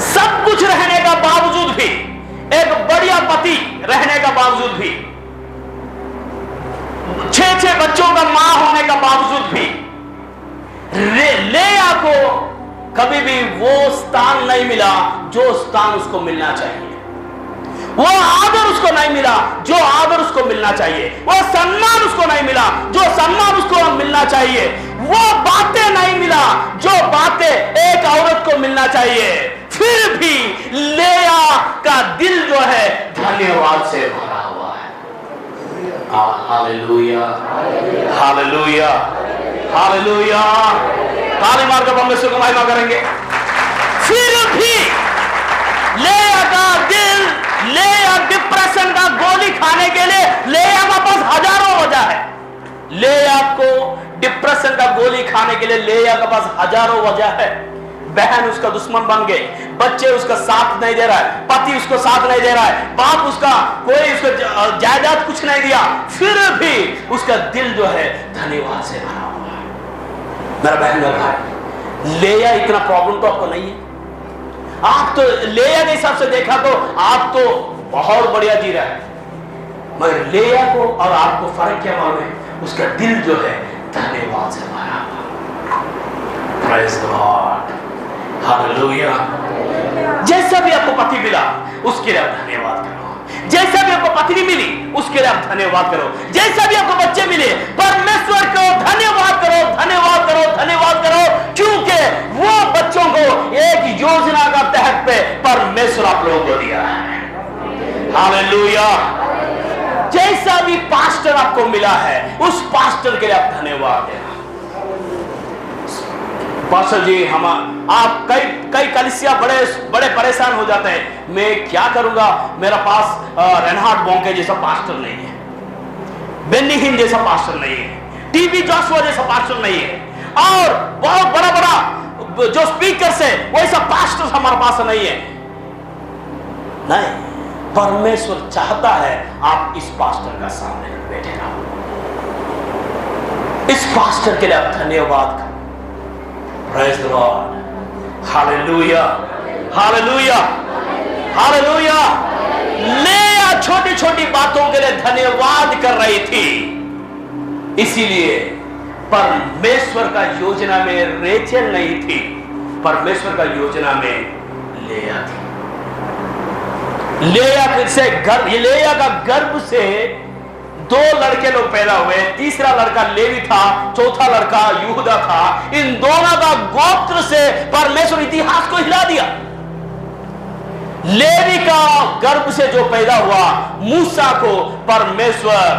सब कुछ रहने का बावजूद भी, एक बढ़िया पति रहने का बावजूद भी, 6 बच्चों का मां होने का बावजूद भी लेया को कभी भी वो स्थान नहीं मिला जो स्थान उसको मिलना चाहिए, वो आदर उसको नहीं मिला जो आदर उसको मिलना चाहिए, वो सम्मान उसको नहीं मिला जो सम्मान उसको मिलना चाहिए, वो बातें नहीं मिला जो बातें एक औरत को मिलना चाहिए। फिर भी लेया का दिल जो है धन्यवाद से भरा हुआ है। Hallelujah, hallelujah, hallelujah. ताली मारकर परमेश्वर को महिमा करेंगे। फिर भी लेया का दिल, लेया डिप्रेशन का गोली खाने के लिए, लेया के पास हजारों वजह है। लेया को डिप्रेशन का गोली खाने के लिए लेया के पास हजारों वजह है। बहन उसका दुश्मन बन गई, बच्चे उसका साथ नहीं दे रहा है, पति उसको साथ नहीं दे रहा है, बाप उसका कोई उसको जायदाद कुछ नहीं दिया, फिर भी उसका दिल जो है धन्यवाद से भरा हुआ है। मेरा बहन का भाई, लेया इतना प्रॉब्लम तो आपको नहीं है। आप तो लेया के हिसाब से देखा तो आप तो बहुत बढ़िया जी रहा है, मगर लेया को और आपको फर्क क्या मालूम है? उसका दिल जो है धन्यवाद से भरा हुआ। Praise the Lord, hallelujah. जैसा भी आपको पति मिला उसके लिए आप धन्यवाद करो, जैसा भी आपको पत्नी मिली उसके लिए आप धन्यवाद करो, जैसा भी आपको बच्चे मिले परमेश्वर को धन्यवाद करो, धन्यवाद करो, धन्यवाद करो, क्योंकि वो बच्चों को एक योजना का तहत पे परमेश्वर आप लोगों को दिया है। हालेलुया। जैसा भी पास्टर आपको मिला है उस पास्टर के लिए आप धन्यवाद देना। पास्टर जी हम आप कई कलीसिया बड़े परेशान हो जाते हैं, मैं क्या करूंगा, मेरा पास रेनहार्ड बोंके जैसा पास्टर नहीं है, बेन्नी हिन जैसा पास्टर नहीं है, टीबी जॉशुआ जैसा पास्टर नहीं है, और बहुत बड़ा जो स्पीकर है वैसा पास्टर हमारे पास नहीं है। नहीं, परमेश्वर चाहता है आप इस पास्टर का सामने बैठे रहो। इस पास्टर के लिए आप धन्यवाद करो। Praise the Lord, Hallelujah, Hallelujah, Hallelujah। लेया छोटी छोटी बातों के लिए धन्यवाद कर रही थी, इसीलिए परमेश्वर का योजना में रेचल नहीं थी, परमेश्वर का योजना में लेया थी। लेया का गर्भ से 2 लड़के लोग पैदा हुए, तीसरा लड़का लेवी था, चौथा लड़का यहूदा था। इन दोनों का गोत्र से परमेश्वर इतिहास को हिला दिया। लेवी का गर्भ से जो पैदा हुआ मूसा को परमेश्वर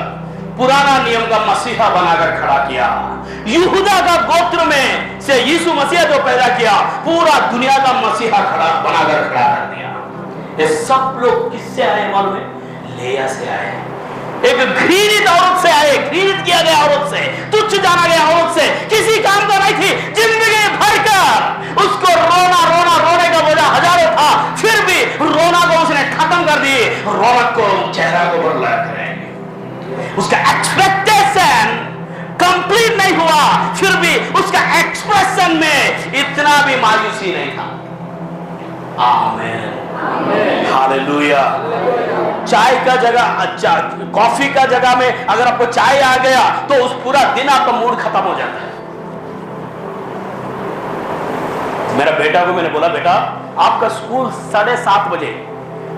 पुराना नियम का मसीहा बनाकर खड़ा किया। यहूदा का गोत्र में से यीशु मसीहा जो पैदा किया पूरा दुनिया का मसीहा बनाकर खड़ा कर दिया। ये सब लोग किससे आए मालूम है? लेया से आए। एक घृणित औरत से आए, घृणित किया गया औरत से, तुच्छ जाना गया औरत से, किसी काम का नहीं थी, जिंदगी भर कर उसको रोने का बोझा हजारों था, फिर भी रोना को उसने खत्म कर दी, रौनक को चेहरा को बदला करेंगे। उसका एक्सपेक्टेशन कंप्लीट नहीं हुआ, फिर भी उसका एक्सप्रेशन में इतना भी मायूसी नहीं था। आमीन, हालेलुया। चाय का जगह, कॉफी का जगह में अगर आपको चाय आ गया तो उस पूरा दिन आपका मूड खत्म हो जाता है। मेरा बेटा को मैंने बोला, बेटा आपका स्कूल 7:30 बजे,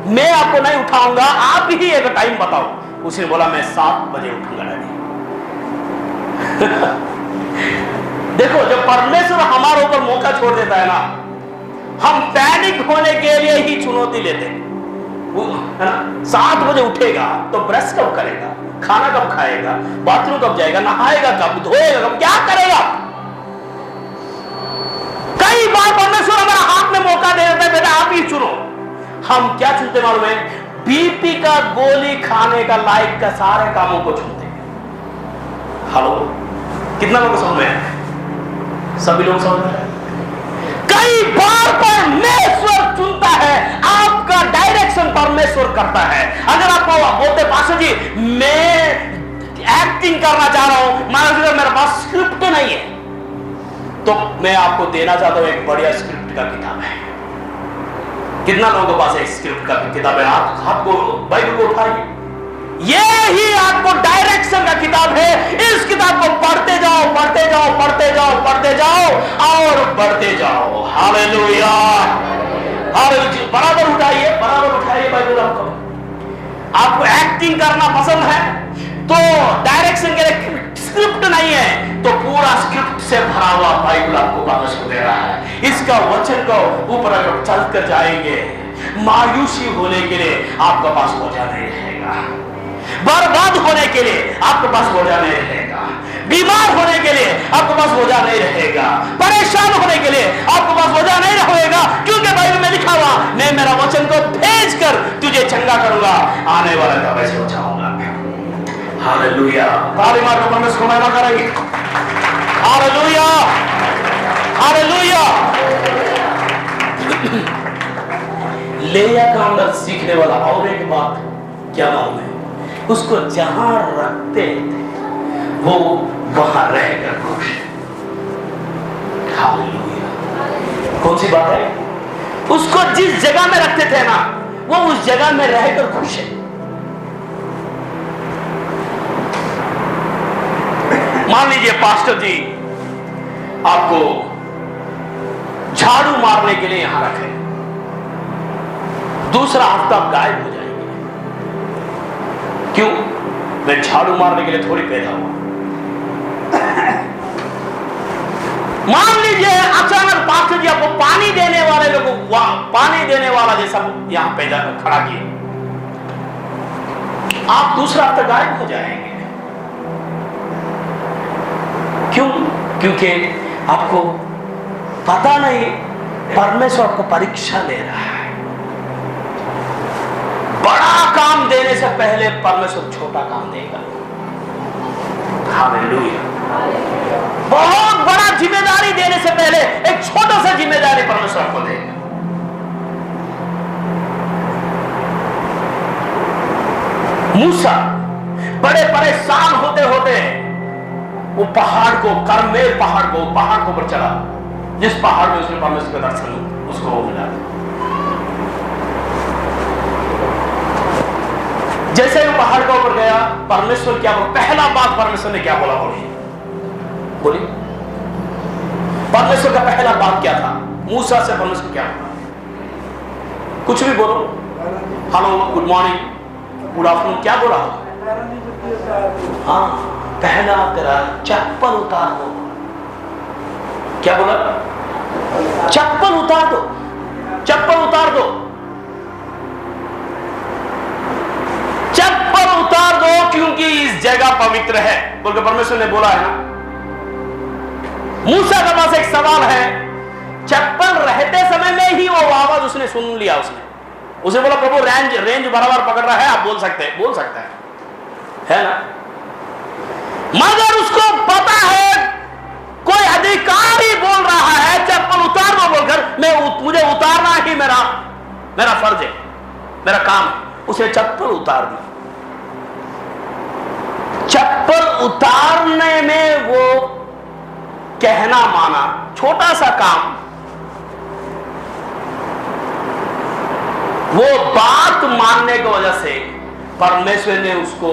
मैं आपको नहीं उठाऊंगा, आप ही एक टाइम बताओ। उसने बोला मैं 7 बजे उठूंगा डैडी। देखो, जब परमेश्वर हमारे ऊपर मौका छोड़ देता है ना, हम पैनिक होने के लिए ही चुनौती लेते हैं। 7 बजे उठेगा तो ब्रश कब करेगा, खाना कब खाएगा, बाथरूम कब जाएगा, नहाएगा कब, धोएगा कब, क्या करेगा? कई बार परमेश्वर हमारे हाथ में मौका दे देता है, बेटा आप ही चुनो। हम क्या चुनते मालूम है? बीपी का गोली खाने का लायक का सारे कामों को चुनते हैं। हेलो, कितना लोग समझ में? सभी लोग समझ में? कई बार परमेश्वर चुनता है, आपका डायरेक्शन परमेश्वर करता है। अगर आपको बोलते पास्टर जी मैं एक्टिंग करना चाह रहा हूं, मान लीजिए मेरे पास स्क्रिप्ट नहीं है, तो मैं आपको देना चाहता हूं एक बढ़िया स्क्रिप्ट का किताब है। कितना लोगों के पास एक स्क्रिप्ट का किताब है? हाथ को बाइबल को उठाइए। ये ही आपको डायरेक्शन का किताब है। इस किताब को पढ़ते जाओ, पढ़ते जाओ, पढ़ते जाओ, पढ़ते जाओ और बढ़ते जाओ। Hallelujah, hallelujah. बराबर उठाइए, बराबर उठाइए बाइबल। आपको एक्टिंग करना पसंद है तो डायरेक्शन के लिए स्क्रिप्ट नहीं है, तो पूरा स्क्रिप्ट से भरा हुआ बाइबल आपको परमेश्वर दे रहा है। इसका वचन को ऊपर अगर चल कर जाएंगे, मायूसी होने के लिए आपके पास बोझा नहीं रहेगा, बर्बाद होने के लिए आपके पास बोझा नहीं रहेगा, बीमार होने के लिए आपके पास बोझा नहीं रहेगा, परेशान होने के लिए आपके पास बोझा नहीं रहेगा, क्योंकि बाइबल में लिखा हुआ मैं मेरा वचन को भेज कर तुझे चंगा करूंगा, आने वाले दफे से बचाऊंगा। हालेलुया, ताली मारकर परमेश्वर को महिमा करेंगे। Hallelujah, hallelujah. लेया का अंदर सीखने वाला और एक बात क्या मालूम है? उसको जहां रखते थे वो वहां रहकर खुश। हालेलुया। कौन सी बात है? उसको जिस जगह में रखते थे ना, वो उस जगह में रहकर खुश है। मान लीजिए पास्टर जी आपको झाड़ू मारने के लिए यहां रखे, दूसरा हफ्ता आप गायब हो जाएंगे। क्यों? मैं झाड़ू मारने के लिए थोड़ी पैदा हुआ। मान लीजिए अचानक पास्टर जी आपको पानी देने वाले लोगों, पानी देने वाला जैसा यहां पैदा खड़ा किए, आप दूसरा हफ्ता गायब हो जाएंगे। क्यों? क्योंकि आपको पता नहीं परमेश्वर आपको परीक्षा ले रहा है। बड़ा काम देने से पहले परमेश्वर छोटा काम देगा। हालेलुया। बहुत बड़ा जिम्मेदारी देने से पहले एक छोटा सा जिम्मेदारी परमेश्वर आपको देगा। मूसा बड़े परेशान होते होते वो पहाड़ को, करमेल पहाड़ को ऊपर चढ़ा, जिस पहाड़ में उसने परमेश्वर का दर्शन उसको मिला। जैसे ही पहाड़ के ऊपर गया, परमेश्वर क्या बोला? पहला बात परमेश्वर ने क्या बोला? बोलिए, परमेश्वर का पहला बात क्या था? मूसा से परमेश्वर क्या बोला? कुछ भी बोलो। Hello, good morning, good afternoon, क्या बोला? हाँ, पहला तेरा चप्पल उतार दो। क्या बोला? चप्पल उतार दो, चप्पल उतार दो, चप्पल उतार दो, क्योंकि इस जगह पवित्र है बोलकर परमेश्वर ने बोला है ना। मूसा के पास एक सवाल है। चप्पल रहते समय में ही वो आवाज उसने सुन लिया। उसने बोला प्रभु रेंज बराबर पकड़ रहा है, आप बोल सकते हैं, है ना। मगर उसको पता है कोई अधिकारी बोल रहा है चप्पल उतार दो बोलकर, मुझे उतारना ही मेरा फर्ज है, मेरा काम है। उसे चप्पल उतार दी। चप्पल उतारने में वो कहना माना, छोटा सा काम, वो बात मानने की वजह से परमेश्वर ने उसको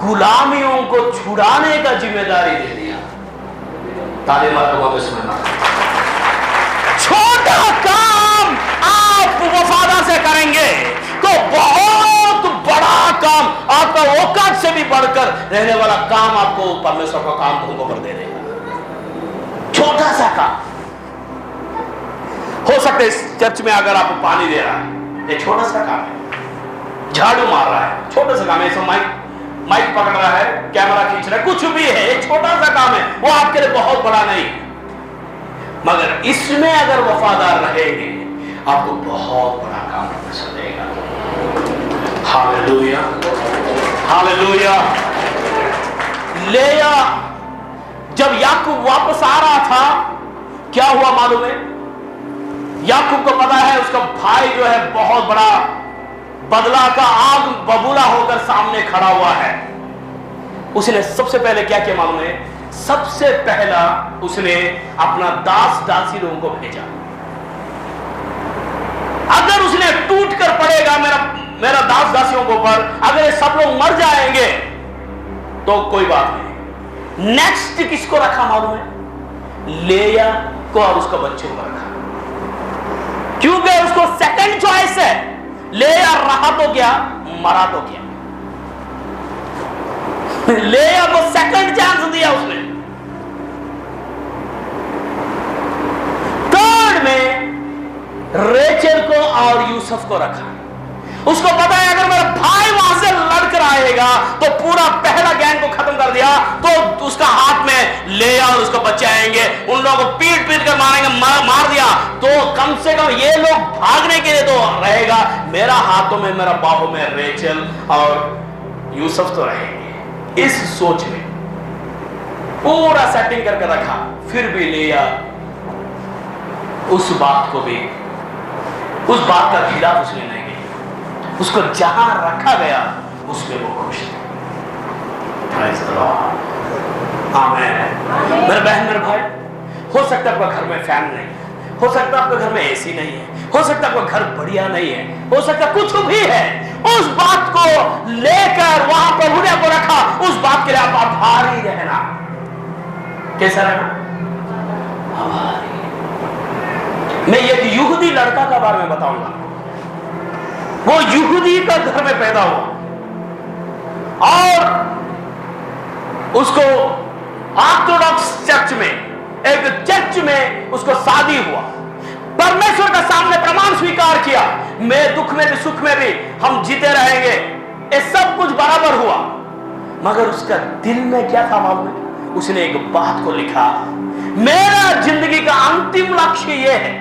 गुलामियों को छुड़ाने का जिम्मेदारी दे दिया। ताली मारो परमेश्वर। छोटा काम आप वफादार से करेंगे तो बहुत बड़ा काम, आपका औकात से भी बढ़कर रहने वाला काम आपको परमेश्वर का काम तुमको कर दे देगा। छोटा सा काम हो सकता है। इस चर्च में अगर आपको पानी दे रहा है, ये छोटा सा काम है। झाड़ू मार रहा है, छोटा सा काम है। माइक पकड़ रहा है, कैमरा खींच रहा है, कुछ भी है, एक छोटा सा काम है, वो आपके लिए बहुत बड़ा नहीं। मगर इसमें अगर वफादार रहेंगे, आपको बहुत बड़ा काम परमेश्वर देगा। Hallelujah, hallelujah. लेया जब याकूब वापस आ रहा था, क्या हुआ मालूम है? याकूब को पता है उसका भाई जो है बहुत बड़ा बदला का आग बबूला होकर सामने खड़ा हुआ है। उसने सबसे पहले क्या किया मालूम है? सबसे पहला उसने अपना दास दासी लोगों को भेजा। अगर उसने टूट कर पड़ेगा मेरा दास दासियों के ऊपर, अगर ये सब लोग मर जाएंगे तो कोई बात नहीं। नेक्स्ट किसको रखा मालूम है? लेया को और उसका बच्चों को रखा, क्योंकि उसको सेकंड चॉइस है। लेया रहा तो क्या, मरा तो क्या। लेया को सेकंड चांस दिया उसने। थर्ड में रेचल को और यूसुफ को रखा। उसको पता है अगर मेरा भाई वहां से लड़कर आएगा तो पूरा पहला गैंग को खत्म कर दिया तो उसका हाथ में लेया और उसका बच्चे आएंगे, उन लोगों को पीट पीट कर मारेंगे। मार दिया तो कम से कम ये लोग भागने के लिए तो रहेगा, मेरा हाथों में, मेरा बाहों में रेचल और यूसुफ तो रहेंगे। इस सोच में पूरा सेटिंग करके रखा। फिर भी लेया उस बात को भी, उस बात का खिलाफ उसने नहीं किया। उसको जहां रखा गया उसमें वो खुश थे। आमीन। मेरे बहन मेरे भाई, हो सकता है आपका घर में फैन नहीं है, हो सकता है आपके घर में एसी नहीं है, हो सकता है आपका घर बढ़िया नहीं है, हो सकता है कुछ भी है। उस बात को लेकर वहां प्रभु ने आपको रखा, उस बात के लिए आप आभारी रहना। कैसा रहना? आभारी। मैं एक यहूदी लड़का का बारे में बताऊंगा। वो यहूदी का घर में पैदा हुआ और उसको ऑर्थोडॉक्स चर्च में, एक चर्च में उसको शादी हुआ। परमेश्वर का सामने प्रमाण स्वीकार किया, मैं दुख में भी सुख में भी हम जीते रहेंगे। ये सब कुछ बराबर हुआ, मगर उसका दिल में क्या था मालूम है? उसने एक बात को लिखा, मेरा जिंदगी का अंतिम लक्ष्य यह है,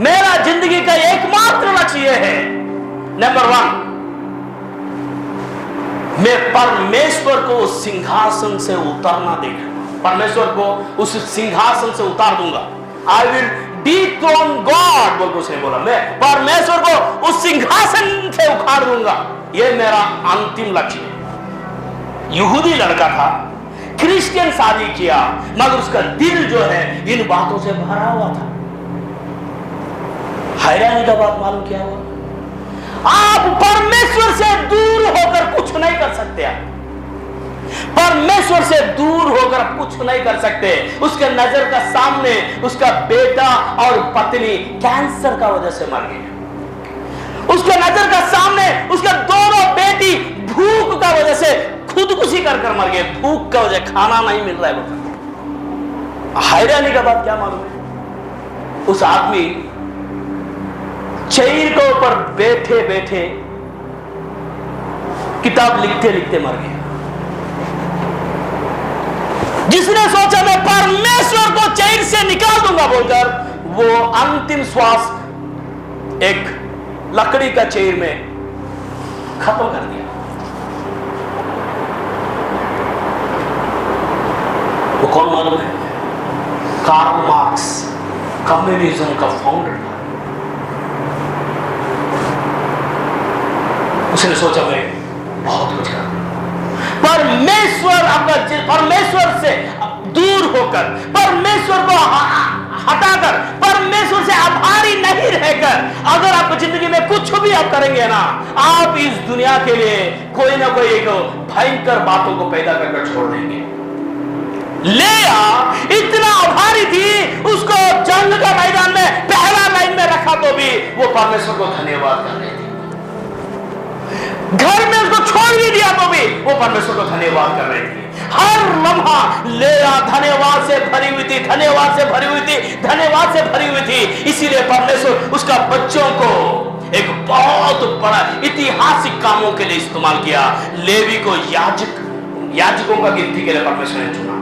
मेरा जिंदगी का एकमात्र लक्ष्य यह है, नंबर 1, मैं परमेश्वर को उस सिंहासन से उतारना देखूंगा। परमेश्वर को उस सिंहासन से उतार दूंगा। आई विल डिथ्रोन गॉड बोल के उसने बोला, मैं परमेश्वर को उस सिंहासन से उखाड़ दूंगा। यह मेरा अंतिम लक्ष्य है। यहूदी लड़का था, क्रिश्चियन शादी किया, मगर उसका दिल जो है इन बातों से भरा हुआ था। हैरानी का बात मालूम क्या हुआ? आप परमेश्वर से दूर होकर कुछ नहीं कर सकते। आप परमेश्वर से दूर होकर कुछ नहीं कर सकते। उसके नजर का सामने उसका बेटा और पत्नी कैंसर का वजह से मर गए। उसके नजर का सामने उसके दोनों बेटी भूख का वजह से खुदकुशी कर मर गए। भूख का वजह, खाना नहीं मिल रहा है। हैरानी का बात क्या मालूम है? उस आदमी चेयर के ऊपर बैठे बैठे किताब लिखते लिखते मर गया। जिसने सोचा मैं परमेश्वर को चेयर से निकाल दूंगा बोलकर, वो अंतिम श्वास एक लकड़ी का चेयर में खत्म कर दिया। वो कौन मालूम है? कार्ल मार्क्स, कम्युनिज्म का फाउंडर था। उसने सोचा मैं बहुत कुछ कर, परमेश्वर से दूर होकर, परमेश्वर को हटाकर, परमेश्वर से आभारी नहीं रहकर, अगर आप जिंदगी में कुछ भी आप करेंगे ना, आप इस दुनिया के लिए कोई ना कोई एक भयंकर बातों को पैदा करके छोड़ देंगे। लेया इतना आभारी थी, उसको जंग का मैदान में पहला लाइन में रखा तो भी वो परमेश्वर को धन्यवाद कर रही थी। घर में उसको छोड़ भी दिया तो भी वो परमेश्वर को धन्यवाद कर रही थी। हर लम्हा लेया धन्यवाद से भरी हुई थी, धन्यवाद से भरी हुई थी, धन्यवाद से भरी हुई थी। इसीलिए परमेश्वर उसका बच्चों को एक बहुत बड़ा ऐतिहासिक कामों के लिए इस्तेमाल किया। लेवी को याजकों का गिनती के लिए परमेश्वर ने चुना,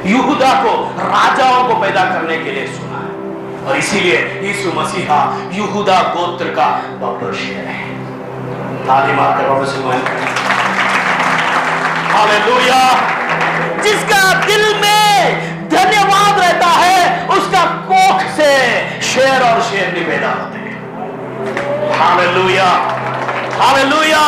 यहूदा को राजाओं को पैदा करने के लिए चुना, और इसीलिए यीशु मसीहा यहूदा गोत्र का वंशज है। ताली मारकर परमेश्वर को हालेलुया। जिसका दिल में धन्यवाद रहता है उसका कोख से शेर और शेरनी पैदा होते हैं। Hallelujah, hallelujah.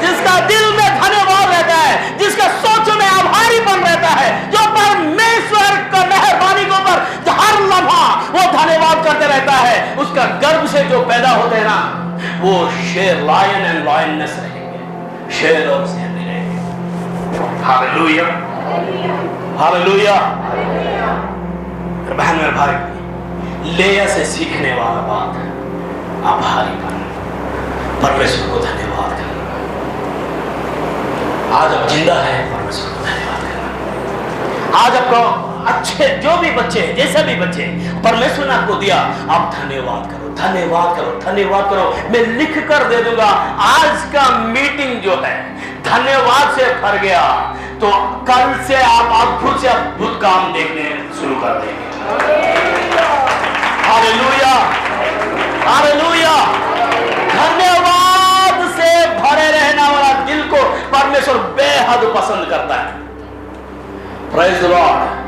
जिसका दिल में धन्यवाद रहता है, जिसका सोच में आभारीपन रहता है, जो परमेश्वर का मेहरबानी के ऊपर हर लम्हा वो धन्यवाद करते रहता है, उसका गर्भ से जो पैदा होते हैं ना, वो शेर, लायन एंड लायनेस रहेंगे, शेर और शेरनी रहेंगे। Hallelujah, hallelujah. बहन मेरे भाई, लेया से सीखने वाला बात आभारीपन, परमेश्वर को धन्यवाद करना। आज आप जिंदा है, परमेश्वर को धन्यवाद करना। आज आपको अच्छे जो भी बच्चे, जैसे भी बच्चे परमेश्वर ने आपको दिया, आप धन्यवाद करो, धन्यवाद करो, धन्यवाद करो। मैं लिख कर दे दूंगा, आज का मीटिंग जो है धन्यवाद से भर गया, तो कल से आप अद्भुत से अद्भुत काम देखने शुरू कर देंगे। Hallelujah, hallelujah. धन्यवाद से भरे रहने वाला दिल को परमेश्वर बेहद पसंद करता है। Praise the Lord.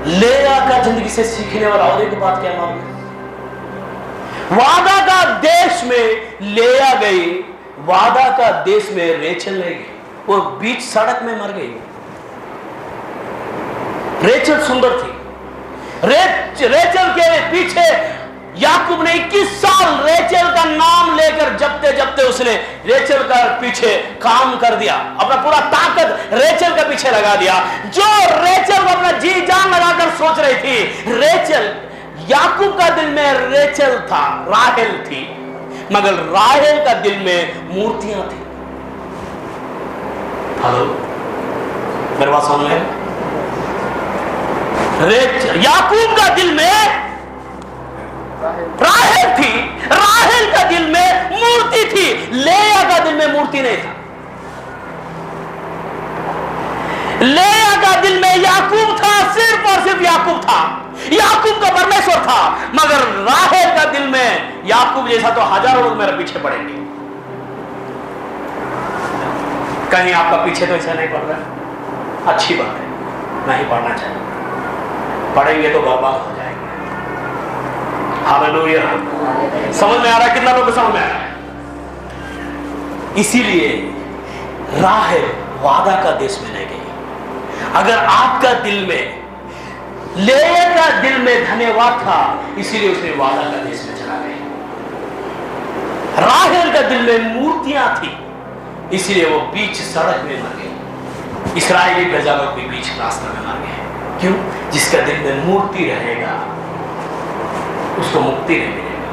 लेया का जिंदगी से सीखने वाला और एक बात क्या मालूम है? वादा का देश में लेया गई, वादा का देश में रेचल नहीं गई, वो बीच सड़क में मर गई। रेचल सुंदर थी। रेचल के पीछे याकूब ने 21 साल रेचल का नाम लेकर जपते जपते उसने रेचल का पीछे काम कर दिया, अपना पूरा ताकत रेचल के पीछे लगा दिया। जो रेचल को अपना जी जान लगाकर सोच रही थी, रेचल, याकूब का दिल में रेचल था, राहेल थी, मगर राहेल का दिल में मूर्तियां थी। हेलो, मेरे बात समझ में? याकूब का दिल में राहेल थी, राहेल का दिल में मूर्ति थी, लेया का दिल में मूर्ति नहीं था। लेया का दिल में याकूब था, सिर्फ और सिर्फ याकूब था, याकूब का परमेश्वर था, मगर राहेल का दिल में याकूब जैसा तो हजारों लोग मेरे पीछे पड़ेंगे। कहीं आपका पीछे तो ऐसा नहीं पड़ रहा है, अच्छी बात है, नहीं पढ़ना चाहिए, पढ़ेंगे तो बर्बाद हो जाएंगे। हालेलुया। समझ में आ रहा है? कितना लोग समझ में आ रहा है? इसीलिए राहेल वादा का देश में नहीं गई। अगर आपका दिल में, लेया का दिल में धन्यवाद था, इसीलिए उसने वादा का देश में चला गई। राहेल का दिल में मूर्तियां थी, इसीलिए वो बीच सड़क में मर गई। इस्राएली प्रजा लोग भी बीच रास्ते में मर गए। क्यों? जिसका दिल में मूर्ति रहेगा उसको मुक्ति नहीं मिलेगा।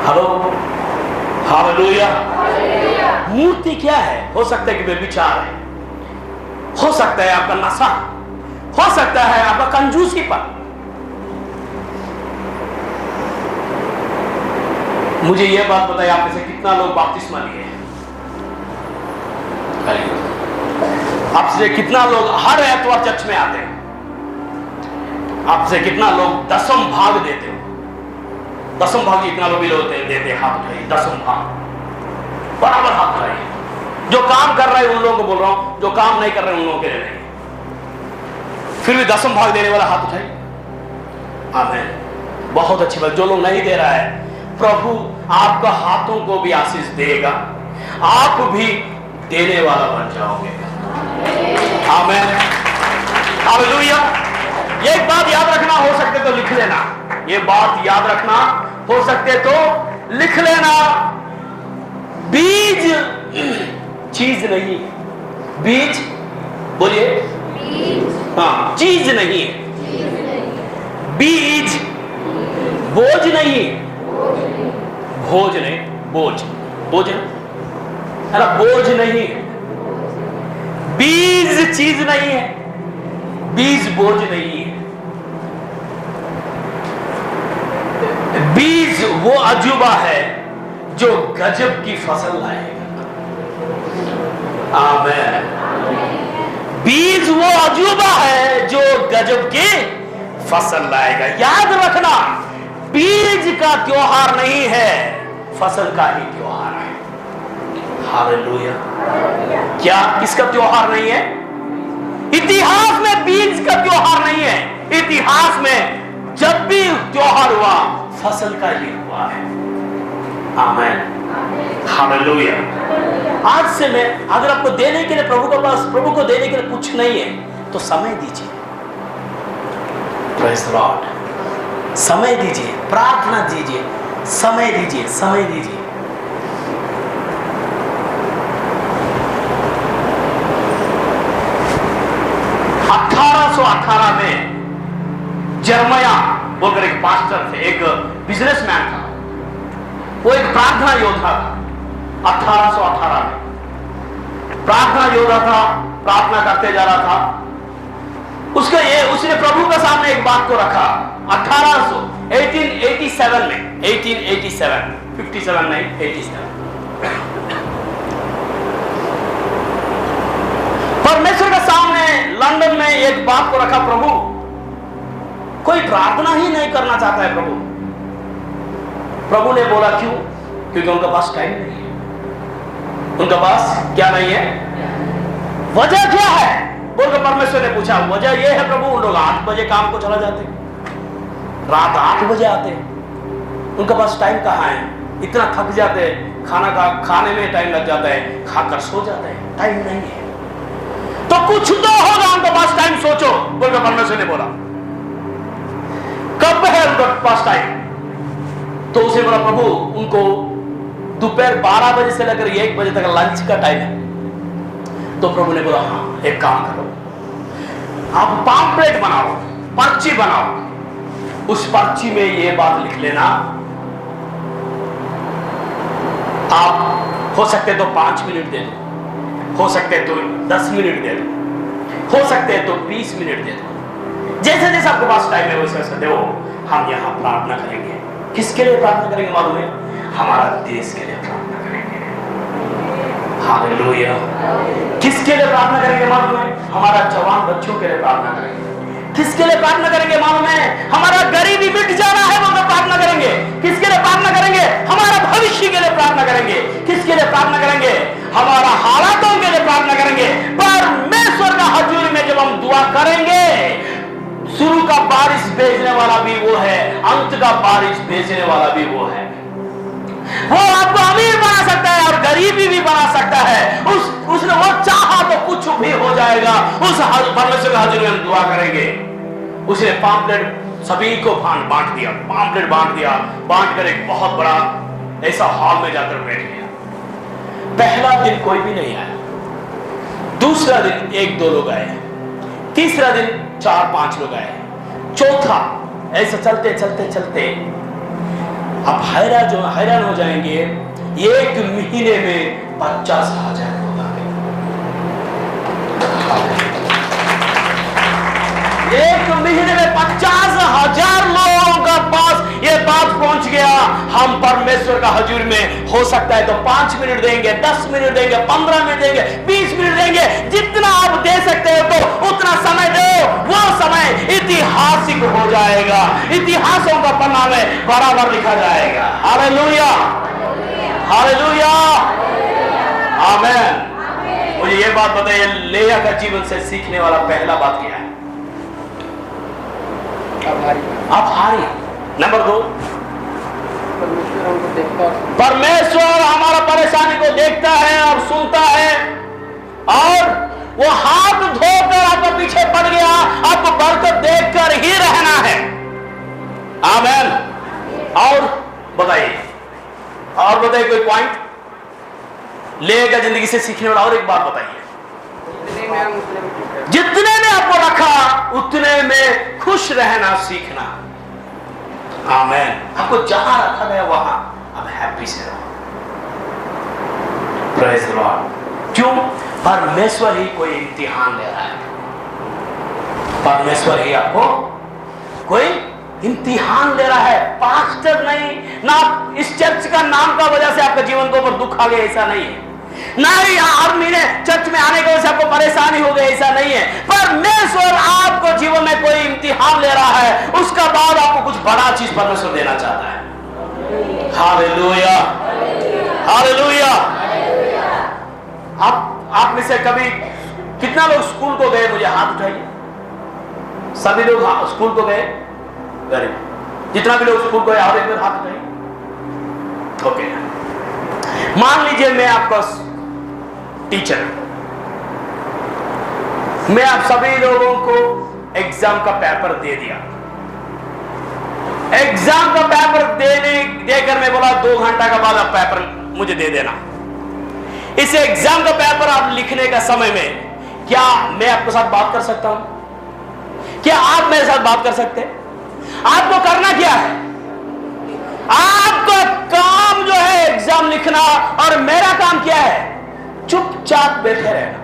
Hello, hallelujah. मूर्ति क्या है? हो सकता है कि व्यभिचार है, हो सकता है आपका नशा, हो सकता है आपका कंजूसीपन। मुझे यह बात बताइए, आप में से कितना लोग बपतिस्मा लिए? आपसे कितना लोग हर एतवार चर्च में आते हैं? आपसे कितना लोग दसम भाग देते हो? दसम भाग कितना लोग भी देते? हाथ उठाइए। दसम भाग बराबर हाथ उठाइए। जो काम कर रहे हैं उन लोगों को बोल रहा हूं, जो काम नहीं कर रहे हैं उन लोगों के लिए नहीं। फिर भी दसम भाग देने वाला हाथ उठाइए। आमीन। बहुत अच्छी बात। जो लोग नहीं दे रहा है, प्रभु आपका हाथों को भी आशीष देगा, आप भी देने वाला बन जाओगे। आमीन, हालेलुया। एक बात याद रखना, हो सकते तो लिख लेना, ये बात याद रखना, हो सकते तो लिख लेना। बीज चीज नहीं, बीज बोलिए, हाँ, चीज नहीं है। बीज बोझ नहीं, भोज नहीं, बोझ, बोझ है ना, बोझ नहीं। बीज चीज नहीं है, बीज बोझ नहीं है। बीज वो अजूबा है जो गजब की फसल लाएगा। आमीन। बीज वो अजूबा है जो गजब की फसल लाएगा। याद रखना, बीज का त्योहार नहीं है, फसल का ही त्योहार है। हालेलुया। क्या किसका त्योहार नहीं है? इतिहास में बीज का त्योहार नहीं है। इतिहास में जब भी त्योहार हुआ फसल का ही हुआ है। आमीन, हालेलुया। आज से मैं अगर आपको देने के लिए प्रभु को देने के लिए कुछ नहीं है तो समय दीजिए। Praise the Lord. समय दीजिए, प्रार्थना दीजिए, समय दीजिए, समय दीजिए। में जर्मया बोलकर एक पास्टर थे, एक बिजनेसमैन था, वो एक प्रार्थना योद्धा था। 1818 में प्रार्थना योद्धा था, प्रार्थना करते जा रहा था। उसने प्रभु के सामने एक बात को रखा। 1887 में 1887 57 नहीं 87 परमेश्वर के सामने लंदन में एक बात को रखा, प्रभु कोई प्रार्थना ही नहीं करना चाहता है। प्रभु ने बोला क्यों? क्योंकि उनका पास टाइम नहीं है। उनका पास क्या नहीं है? वजह क्या है बोलकर परमेश्वर ने पूछा। वजह यह है प्रभु, उन लोग 8 बजे काम को चला जाते, रात 8 बजे आते, उनका पास टाइम कहाँ है? इतना थक जाते हैं, खाने में टाइम लग जाता है, खाकर सो जाते हैं, टाइम नहीं है। तो कुछ तो होगा उनके पास टाइम, सोचो बोलकर परमेश्वर ने बोला। कब है उनके पास टाइम? तो उसे बोला प्रभु उनको दोपहर 12 बजे से लेकर 1 बजे तक लंच का टाइम है। तो प्रभु ने बोला हाँ एक काम करो, आप पैम्फलेट बनाओ, पर्ची बनाओ, उस पर्ची में ये बात लिख लेना, आप हो सकते तो 5 मिनट दे दो, हो सकते तो 10 मिनट दे दो, हो सकते तो 20 मिनट दे दो, जैसे जैसे आपके पास टाइम है वैसे वैसे दो। हम यहाँ प्रार्थना करेंगे। किसके लिए प्रार्थना करेंगे मालूम है? हमारा देश के लिए प्रार्थना करेंगे। हालेलुया। किसके लिए प्रार्थना करेंगे मालूम है? हमारा जवान बच्चों के लिए प्रार्थना करेंगे। किसके लिए प्रार्थना करेंगे मालूम है? हमारा गरीबी मिट जाना है वो प्रार्थना करेंगे। किसके लिए प्रार्थना करेंगे? हमारा भविष्य के लिए प्रार्थना करेंगे। किसके लिए प्रार्थना करेंगे? हमारा हालातों के लिए प्रार्थना करेंगे। परमेश्वर का हजूरी में जब हम दुआ करेंगे, शुरू का बारिश भेजने वाला भी वो है, अंत का बारिश भेजने वाला भी वो है। वो आपको अमीर बना सकता है और गरीबी भी बना सकता है। उसने वो चाहा तो कुछ भी हो जाएगा। उस परमेश्वर के हजूरी में दुआ करेंगे। उसने पैम्फलेट सभी को बांट दिया, पैम्फलेट बांट दिया, बांट कर एक बहुत बड़ा ऐसा हॉल में जाकर बैठ गया। पहला दिन कोई भी नहीं आया, दूसरा दिन 1-2 लोग आए, तीसरा दिन 4-5 लोग आए, चौथा ऐसा चलते चलते चलते आप हैरान हो जाएंगे। 1 महीने में 50,000 लोग आ गए। 1 महीने में 50,000 लोगों का पास ये बात पहुंच गया। हम परमेश्वर का हजूर में हो सकता है तो 5 मिनट देंगे, 10 मिनट देंगे, 15 मिनट देंगे, 20 मिनट देंगे, जितना आप दे सकते हो तो उतना समय दो। वो समय ऐतिहासिक हो जाएगा, इतिहासों का पन्ना में बराबर लिखा जाएगा। हालेलुया, हालेलुया, आमीन। मुझे ये बात बताइए, लेया का जीवन से सीखने वाला पहला बात क्या है? आभारी। नंबर 2, परमेश्वर हमारा परेशानी को देखता है और सुनता है, और वो हाथ धोकर आपको पीछे पड़ गया, आपको बरकत देखकर ही रहना है। आमीन। और बताइए कोई पॉइंट लेगा जिंदगी से सीखने वाला? और एक बात बताइए, जितने में आपको रखा उतने में खुश रहना सीखना। आमीन। आपको जहां रखा गया वहां आप हैप्पी से रहो। Praise the Lord. क्यों? परमेश्वर ही कोई इम्तिहान ले रहा है। परमेश्वर ही आपको कोई इम्तिहान ले रहा है, पास्टर नहीं। ना इस चर्च का नाम का वजह से आपके जीवन के ऊपर दुख आ गया, ऐसा नहीं है। ना ही हर महीने चर्च में आने की वजह से आपको परेशानी हो गई, ऐसा नहीं है। परमेश्वर आपको जीवन में कोई इम्तिहान ले रहा है, उसका बाद आपको कुछ बड़ा चीज परमेश्वर देना चाहता है। Hallelujah, hallelujah. आप में से कभी कितना लोग स्कूल को गए? मुझे हाथ उठाइए। सभी लोग स्कूल को गए? Very good. जितना भी लोग स्कूल को गए और एक बार हाथ उठाइए। ओके। मान लीजिए मैं आपका टीचर, मैं आप सभी लोगों को एग्जाम का पेपर दे दिया। एग्जाम का पेपर देकर मैं बोला 2 घंटा का बाद आप पेपर मुझे दे देना। इस एग्जाम का पेपर आप लिखने का समय में क्या मैं आपके साथ बात कर सकता हूं? क्या आप मेरे साथ बात कर सकते हैं? आपको करना क्या है? आपका काम जो है एग्जाम लिखना, और मेरा काम क्या है? चुपचाप बैठे रहना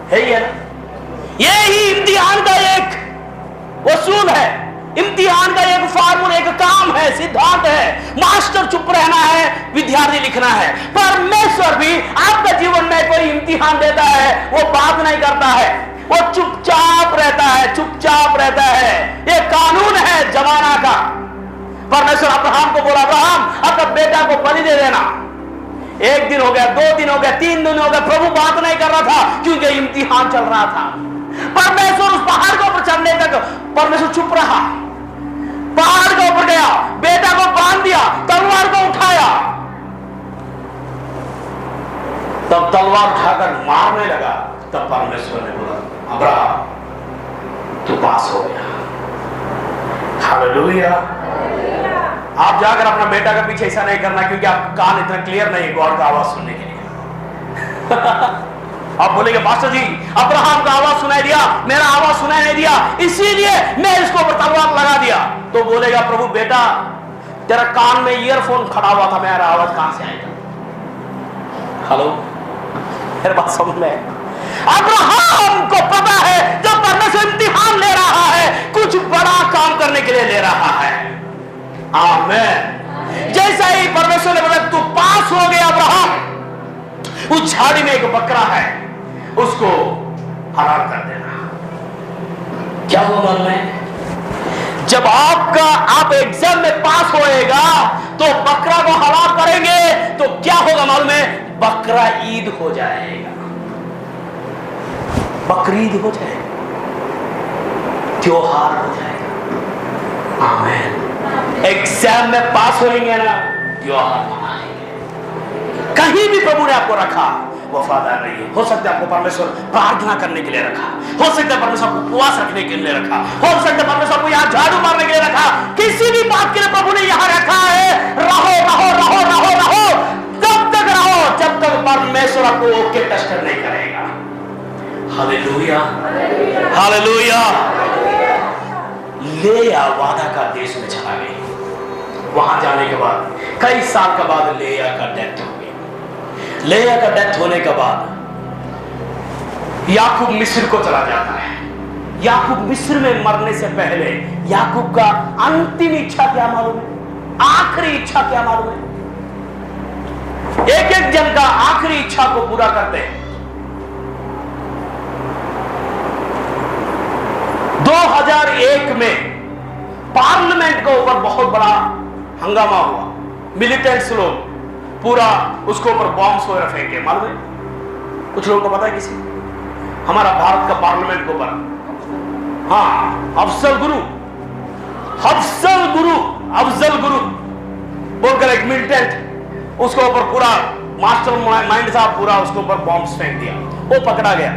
है। ये ना, यही इम्तिहान का एक वसूल है, इम्तिहान का एक फार्मूला, एक काम है, सिद्धांत है। मास्टर चुप रहना है, विद्यार्थी लिखना है। परमेश्वर भी आपके जीवन में कोई इम्तिहान देता है, वो बात नहीं करता है, वो चुपचाप रहता है, चुपचाप रहता है। ये कानून है जमाना का। परमेश्वर अब्राहम को बोला, अब्राहम अपना बेटा को बलि दे देना। 1 दिन हो गया, 2 दिन हो गया, 3 दिन हो गया, प्रभु बात नहीं कर रहा था क्योंकि इम्तिहान चल रहा था। परमेश्वर उस पहाड़ के ऊपर चढ़ने तक परमेश्वर चुप रहा। पहाड़ के ऊपर गया, बेटा को बांध दिया, तलवार को उठाया, तब तलवार उठाकर मारने लगा। तब परमेश्वर ने बोला, अब्राहम तू पास हो गया। हालेलुया। आप जाकर अपना बेटा के पीछे ऐसा नहीं करना, क्योंकि आपका कान इतना क्लियर नहीं है गॉड का आवाज सुनने के लिए। आप बोलेंगे पास्टर जी अब्राहम का आवाज सुनाई दिया, मेरा आवाज सुनाई नहीं दिया, इसीलिए मैं इसको ऊपर तलवार लगा दिया। तो बोलेगा प्रभु बेटा तेरा कान में ईयरफोन खड़ा हुआ था, मेरा आवाज कहां से आएगा? हेलो, मेरी बात समझ में? अब्राहम को पता है जब परमेश्वर इम्तिहान ले रहा है, कुछ बड़ा काम करने के लिए ले रहा है। आमीन। जैसा ही परमेश्वर ने बोला तू पास हो गया अब्राहम, उस झाड़ी में एक बकरा है, उसको हलाल कर देना। क्या हुआ मालूम है? जब आप एग्जाम में पास होएगा तो बकरा को हलाल करेंगे तो क्या होगा मालूम है? बकरा ईद हो जाएगा, बकरीद हो जाएगा, त्योहार हो जाएगा। आमीन। एग्जाम में पास होंगे ना, त्योहार मनाएंगे। कहीं भी प्रभु ने आपको रखा वफादार नहीं है। हो सकता है आपको परमेश्वर प्रार्थना करने के लिए रखा, हो सकता है परमेश्वर को उपवास रखने के लिए रखा, हो सकता है परमेश्वर को यहाँ झाड़ू मारने के लिए रखा। किसी भी बात के लिए प्रभु ने यहाँ रखा है। रहो रहो रहो रहो रहो, तब तक रहो जब तक परमेश्वर आपको ओके टेस्ट नहीं करेगा। Hallelujah, hallelujah. लेया वादा का देश में चला गई। वहां जाने के बाद कई साल के बाद लेया का डेथ हो गई। लेया का डेथ होने के बाद याकूब मिस्र को चला जाता है। याकूब मिस्र में मरने से पहले याकूब का अंतिम इच्छा क्या मालूम है? आखिरी इच्छा क्या मालूम है? एक एक जन का आखिरी इच्छा को पूरा करते हैं। 2001 में पार्लियामेंट के ऊपर बहुत बड़ा हंगामा हुआ। मिलिटेंट्स लोग पूरा उसके ऊपर बॉम्ब्स वगैरह फेंके। मालूम है? कुछ लोगों को पता है? किसी हमारा भारत का पार्लियामेंट के ऊपर, हाँ, अफजल गुरु बोलकर एक मिलिटेंट उसके ऊपर पूरा मास्टर माइंड साहब पूरा उसके ऊपर बॉम्ब्स फेंक दिया। वो पकड़ा गया।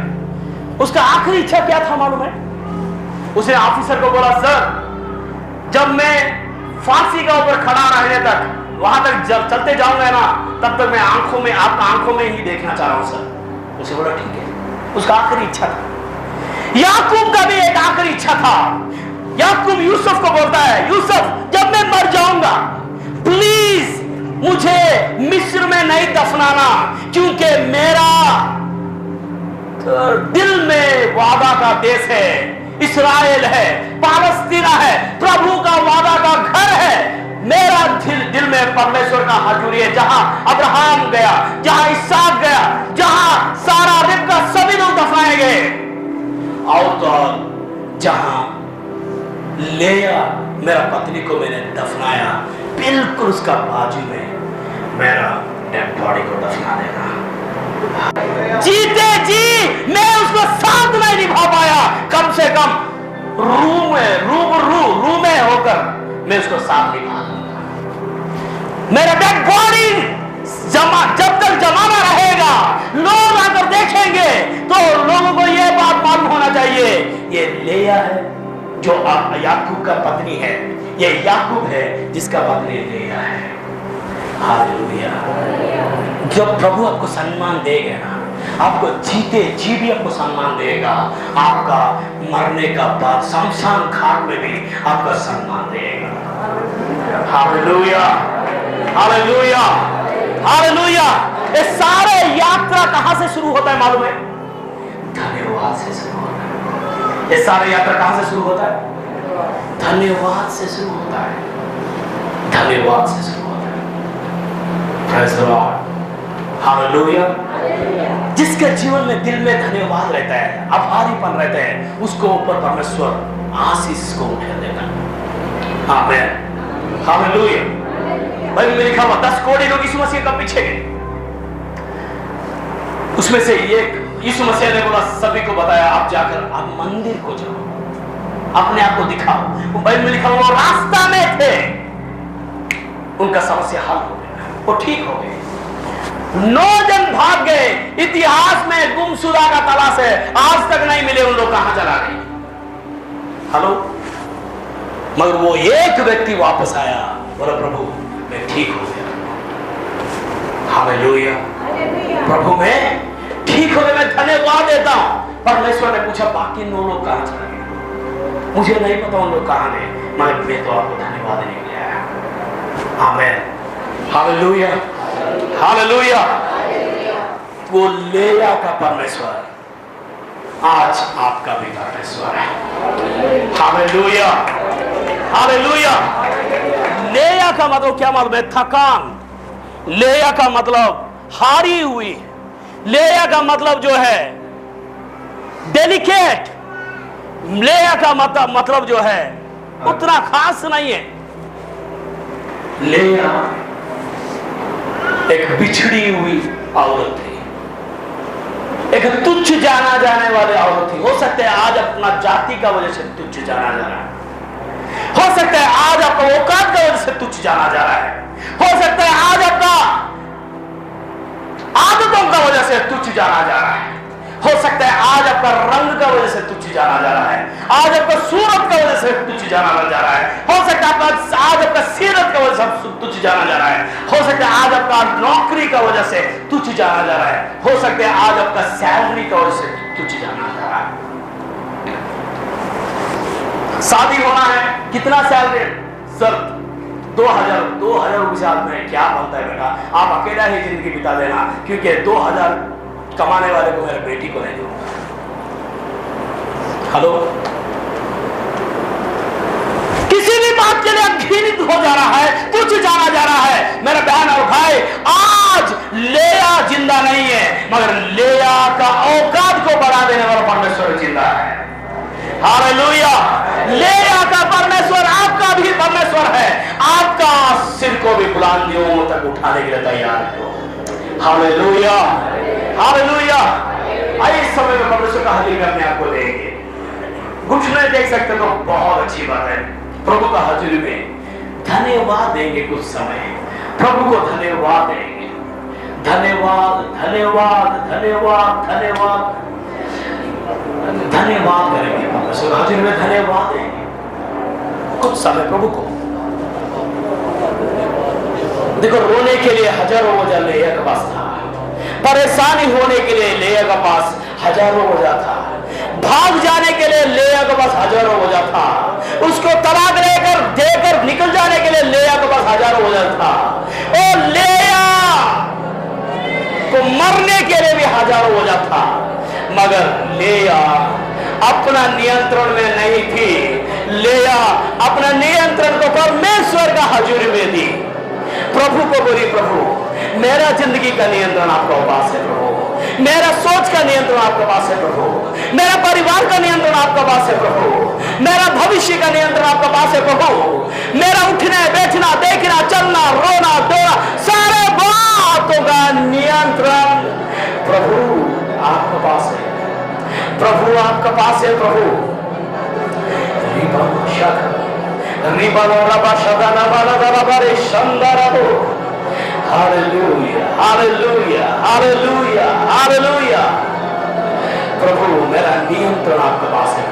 उसका आखिरी इच्छा क्या था मालूम है? उसने ऑफिसर को बोला, सर जब मैं फांसी का ऊपर खड़ा रहने तक वहां तक जब चलते जाऊंगा ना, तब तक मैं आपका आंखों में ही देखना चाह रहा हूं सर। उसे बोला ठीक है। उसका आखिरी इच्छा था। याकूब का भी एक आखिरी इच्छा था। याकूब यूसुफ को बोलता है, यूसुफ जब मैं मर जाऊंगा प्लीज मुझे मिस्र में नहीं दफनाना, क्योंकि मेरा दिल में वादा का देश है, इस्राएल है, पालस्तीना है, प्रभु का वादा का घर है। मेरा दिल में परमेश्वर का हजूरी है। जहां अब्राहम गया, जहां इसहाक गया, जहां सारा रिबका सभी लोग दफनाए गए, और तो जहां लेया मेरा पत्नी को मैंने दफनाया, बिल्कुल उसका बाजू में मेरा डेड बॉडी को दफना देना। जीते जी मैं उसको साथ नहीं निभा पाया, कम से कम रू में होकर मैं उसको साथ निभा दूंगा। मेरा डेड बॉडी जब तक जमाना रहेगा, लोग आकर देखेंगे तो लोगों को यह बात मालूम होना चाहिए, ये लेया है जो याकूब का पत्नी है, ये याकूब है जिसका पत्नी लेया है। हालेलुया। जब प्रभु आपको सम्मान देगा ना, आपको जीते जी भी आपको सम्मान देगा, आपका मरने का बाद शमशान घाट में भी आपका सम्मान देगा। Hallelujah, hallelujah, hallelujah. ये सारे यात्रा कहां से शुरू होता है मालूम है? धन्यवाद से शुरू होता है। ये सारे यात्रा कहां से शुरू होता है? धन्यवाद से शुरू होता है, धन्यवाद से शुरू होता है। Praise the Lord, hallelujah. जिसके जीवन में दिल में धन्यवाद रहता है, आभारीपन रहता है, उसको ऊपर परमेश्वर आशीष को उठा देता है। आमीन, हालेलुया। बाइबल में लिखा हुआ 10 करोड़ लोग यीशु मसीह का पीछे गए, उसमें से एक यीशु मसीह ने बोला, सभी को बताया आप जाकर आप मंदिर को जाओ, अपने आप को दिखाओ। बाइबल में लिखा हुआ रास्ता में थे, उनका समस्या हल हो गया, वो ठीक हो गए। 9 जन भाग गए, इतिहास में गुमशुदा का तलाश है, आज तक नहीं मिले, उन लोग कहां चला गए? हेलो। मगर वो एक व्यक्ति वापस आया, बोला प्रभु मैं ठीक हो गया। हालेलुया, प्रभु मैं ठीक हो गया, मैं धन्यवाद देता हूं। परमेश्वर ने पूछा बाकी 9 लोग कहां चले गए? मुझे नहीं पता उन लोग कहां गए, मगर मैं तो आपको धन्यवाद देने के लिए आया। आमीन, हालेलुया, हालेलुया। वो लेया का परमेश्वर आज आपका भी परमेश्वर है। Hallelujah, hallelujah. लेया का मतलब क्या मालूम है? थकान। लेया का मतलब हारी हुई। लेया का मतलब जो है डेलिकेट। लेया का मतलब जो है उतना खास नहीं है। लेया एक बिछड़ी हुई औरत थी, एक तुच्छ जाना जाने वाली औरत थी। हो सकता है आज अपना जाति का वजह से तुच्छ जाना जा रहा है, हो सकता है आज आपका औकात का वजह से तुच्छ जाना जा रहा है, हो सकता है आज आपका आदतों का वजह से तुच्छ जाना जा रहा है, हो सकता है आज आपका रंग का वजह से तुच्छ जाना जा रहा है, आज आपका सूरत का वजह से तुच्छ जाना जा रहा है, हो सकता है आज आपका सीरत का वजह से तुच्छ जाना जा रहा है, हो सकता है आज आपका नौकरी का वजह से तुच्छ जाना जा रहा है, हो सकता है आज आपका सैलरी का वजह से तुच्छ जाना जा रहा है। शादी होना है, कितना सैलरी? सर 2000 रुपये साल में क्या बनता है बेटा, आप अकेला ही जिंदगी बिता देना, क्योंकि 2000 कमाने वाले को मेरे बेटी को नहीं दूंगा। हेलो। किसी भी बात के लिए घृणित हो जा रहा है, तुच्छ जाना जा रहा है। मेरा बहन और भाई, आज लेया जिंदा नहीं है, मगर लेया का औकात को बढ़ा देने वाला परमेश्वर जिंदा है। हालेलुया। लेया का परमेश्वर आपका भी परमेश्वर है, आपका सिर को भी बुलंदियों तक उठाने के लिए तैयार है। Hallelujah, hallelujah. आइए इस समय में परमेश्वर का हजूरी में अपने आप को देंगे। कुछ नहीं देख सकते तो बहुत अच्छी बात है। प्रभु का हजूरी में धन्यवाद देंगे, कुछ समय प्रभु को धन्यवाद देंगे। धन्यवाद, धन्यवाद, धन्यवाद, धन्यवाद, धन्यवाद करेंगे परमेश्वर का हजूरी में, धन्यवाद देंगे कुछ समय प्रभु को। देखो, रोने के लिए हजारों वजह लेया के पास था, परेशानी होने के लिए लेया के पास हजारों वजह था, भाग जाने के लिए लेया के पास हजारों वजह था, उसको तलाक देकर निकल जाने के लिए लेया के पास हजारों वजह था, और लेया को मरने के लिए भी हजारों वजह था। मगर लेया अपना नियंत्रण में नहीं थी, लेया अपना नियंत्रण को परमेश्वर का हजूरी में दी। प्रभु को बोली, प्रभु मेरा जिंदगी का नियंत्रण आपके पास है प्रभु, मेरा सोच का नियंत्रण आपके पास है प्रभु, मेरा परिवार का नियंत्रण आपके पास है प्रभु, मेरा भविष्य का नियंत्रण आपके पास है प्रभु, मेरा उठना बैठना देखना चलना रोना धोना सारे बातों का नियंत्रण प्रभु प्रभु आपका पास है। प्रभु हालेलुया हालेलुया हालेलुया हालेलुया। प्रभु मेरा नियंत्रण आपके पास है।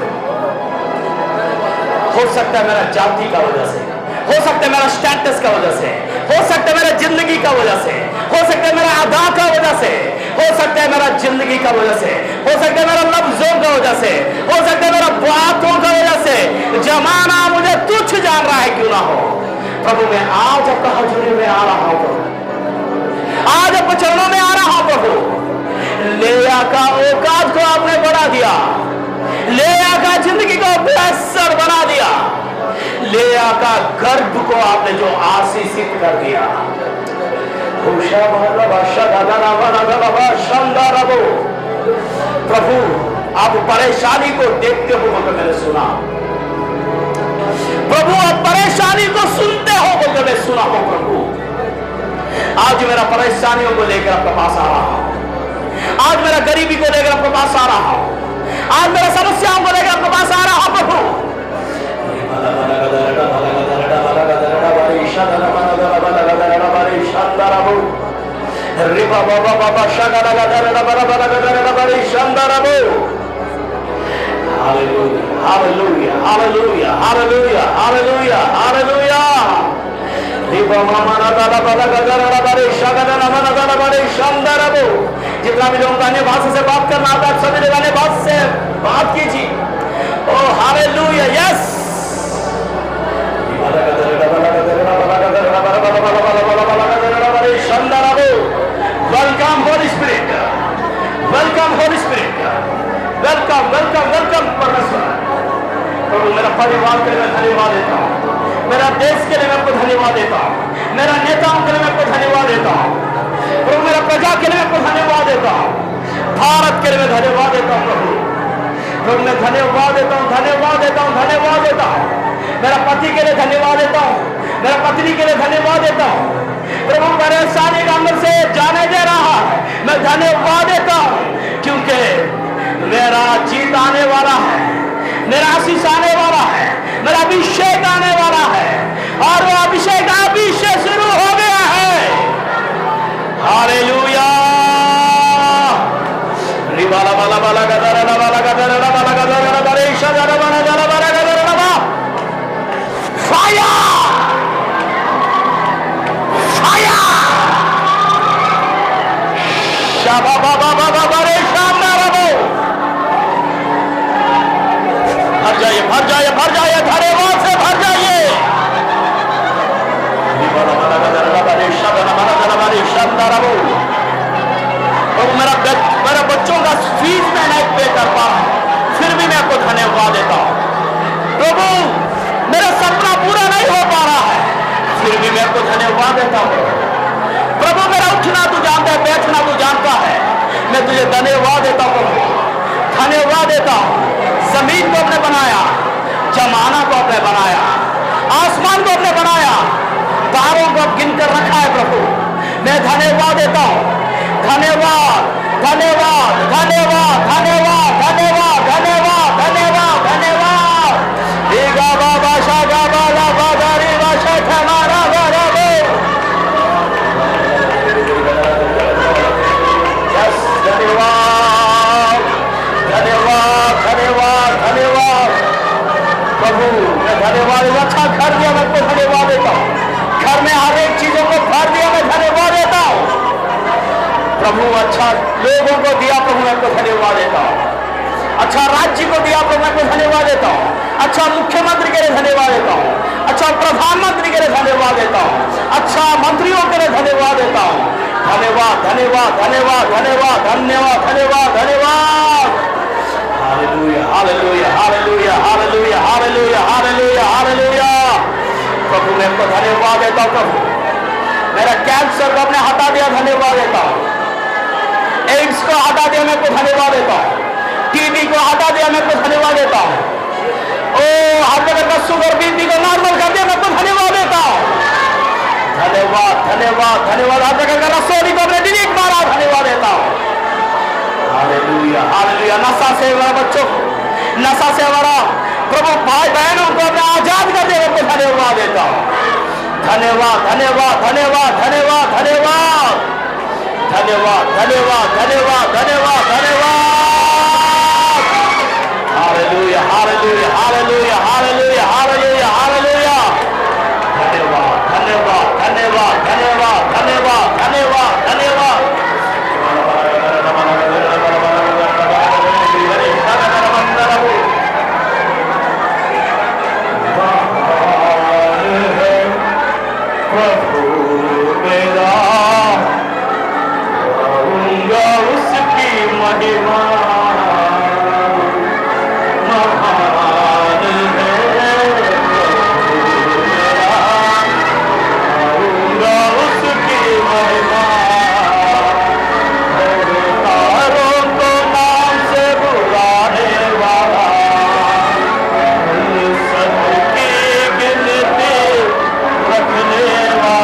हो सकता है मेरा जाति का वजह से, हो सकता है मेरा स्टेटस का वजह से, हो सकता है मेरा जिंदगी का वजह से, हो सकता है मेरा आधा का वजह से, हो सकता है मेरा जिंदगी का वजह से, हो सकता है मेरा लफ्जों का वजह से, हो सकता है मेरा बातों का वजह से जमाना मुझे तुच्छ जान रहा है, क्यों ना हो। प्रभु मैं आज आपका हजूरी में आ रहा हूं प्रभु, आज आपके चरणों में आ रहा हूं प्रभु। लेया का औकात को आपने बढ़ा दिया, लेया का जिंदगी को बेहतर बना दिया, लेया का गर्भ को आपने जो आशीषित कर दिया। प्रभु आप परेशानी को देखते हो तो मैंने सुना, प्रभु आप परेशानी को सुनते हो तो मैंने सुना हो। प्रभु आज मेरा परेशानियों को लेकर आपके पास आ रहा हूं, आज मेरा गरीबी को लेकर आपके पास आ रहा हूं, आज मेरा समस्याओं को लेकर आपके पास आ रहा हूं। प्रभु hallelujah hallelujah hallelujah hallelujah hallelujah. जितना भी लोग अन्य भाषा से बात करना आता है सभी लोग अन्य भाषा से बात कीजिए। Oh hallelujah yes. Welcome Holy Spirit, welcome Holy Spirit, welcome welcome welcome परमेश्वर। प्रभु मेरा परिवार के लिए मैं धन्यवाद देता हूँ, मेरा देश के लिए मैं आपको धन्यवाद देता हूँ, मेरा नेताओं के लिए मैं आपको धन्यवाद देता हूँ प्रभु, मेरा प्रजा के लिए मैं आपको धन्यवाद देता हूँ, भारत के लिए मैं धन्यवाद देता हूँ प्रभु मैं धन्यवाद देता हूँ, धन्यवाद देता हूँ, धन्यवाद देता हूँ। मेरा पति के लिए धन्यवाद देता हूँ, मेरा पत्नी के लिए धन्यवाद देता हूँ प्रभु। परेशानी का अंदर से जाने दे रहा है, मैं धन्यवाद देता हूँ क्योंकि मेरा जीत आने वाला है, मेरा आशीष आने वाला है, मेरा अभिषेक आने वाला है और वो अभिषेक अभी से शुरू हो गया है। हालेलुया। रिबाला बाला बाला गदरा बाला गदरा बाला गदरा बारे शजरा बाला जरा बाला गदरा बा फायर फायर शाबा बाबा बाबा बारे शानदार हो। भर जाइए भर जाइए भर जाइए, धन्यवाद से भर जाइए। रिबाला बाला गदरा बारे शजरा बाला जरा बारे शानदार हो। मेरा बच्चों का फीस मैं नहीं पे कर पा रहा हूं, फिर भी मैं आपको धन्यवाद देता हूं प्रभु। मेरा सपना पूरा नहीं हो पा रहा है, फिर भी मैं आपको धन्यवाद देता हूं प्रभु। मेरा उठना तू जानता है, बैठना तू जानता है, मैं तुझे धन्यवाद देता हूं प्रभु, धन्यवाद देता हूं। जमीन को आपने बनाया, जमाना को आपने बनाया, आसमान को आपने बनाया, तारों को गिनकर रखा है प्रभु। मैं धन्यवाद देता हूं, धन्यवाद धन्यवाद धन्यवाद धन्यवाद धन्यवाद धन्यवाद धन्यवाद धन्यवाद। देगा बाबा शागा बाला बादारी भाषा हमारा बराबो। यस धन्यवाद धन्यवाद धन्यवाद धन्यवाद प्रभु। मैं धन्यवाद, अच्छा घर दिया मैं आपको धन्यवाद देता हूँ, घर में हर एक चीजों को भर दिया मैं धन्यवाद देता हूँ प्रभु। अच्छा लोगों को दिया प्रभु मैं आपको धन्यवाद देता हूँ, अच्छा राज्य को दिया प्रभु मैं आपको धन्यवाद देता हूँ, अच्छा मुख्यमंत्री के लिए धन्यवाद देता हूँ, अच्छा प्रधानमंत्री के लिए धन्यवाद देता हूँ, अच्छा मंत्रियों के लिए धन्यवाद देता हूँ। धन्यवाद धन्यवाद धन्यवाद धन्यवाद धन्यवाद धन्यवाद धन्यवाद। Hallelujah hallelujah hallelujah hallelujah hallelujah hallelujah hallelujah प्रभु मैं आपको धन्यवाद देता हूँ प्रभु। मेरा कैंसर को आपने हटा दिया, धन्यवाद देता हूँ। एड्स को हटा दिया, मैं आपको धन्यवाद देता हूँ। टीबी को हटा दिया, मैं आपको धन्यवाद देता हूँ। ओ हर जगह का शुगर बीपी को नॉर्मल कर दिया, मैं आपको धन्यवाद देता हूँ। धन्यवाद धन्यवाद धन्यवाद। हर जगह का रसोई को आपने डिलीट मारा, धन्यवाद देता हूँ। Hallelujah hallelujah hallelujah. नशा से भरा बच्चों को, नशा से भरा प्रभु भाई बहनों को मैं आजाद कर दे, मैं धन्यवाद देता हूँ। धन्यवाद धन्यवाद धन्यवाद धन्यवाद धन्यवाद धन्यवाद धन्यवाद धन्यवाद धन्यवाद धन्यवाद। Hallelujah hallelujah hallelujah hallelujah hallelujah hallelujah. धन्यवाद धन्यवाद धन्यवाद धन्यवाद धन्यवाद धन्यवाद धन्यवाद। प्रभु मेरा गाऊंगा उसकी महिमा, महान है प्रभु मेरा, गाऊंगा उसकी महिमा। तारों को नाम से बुलाने वाला, सबकी गिनती रखने वाला,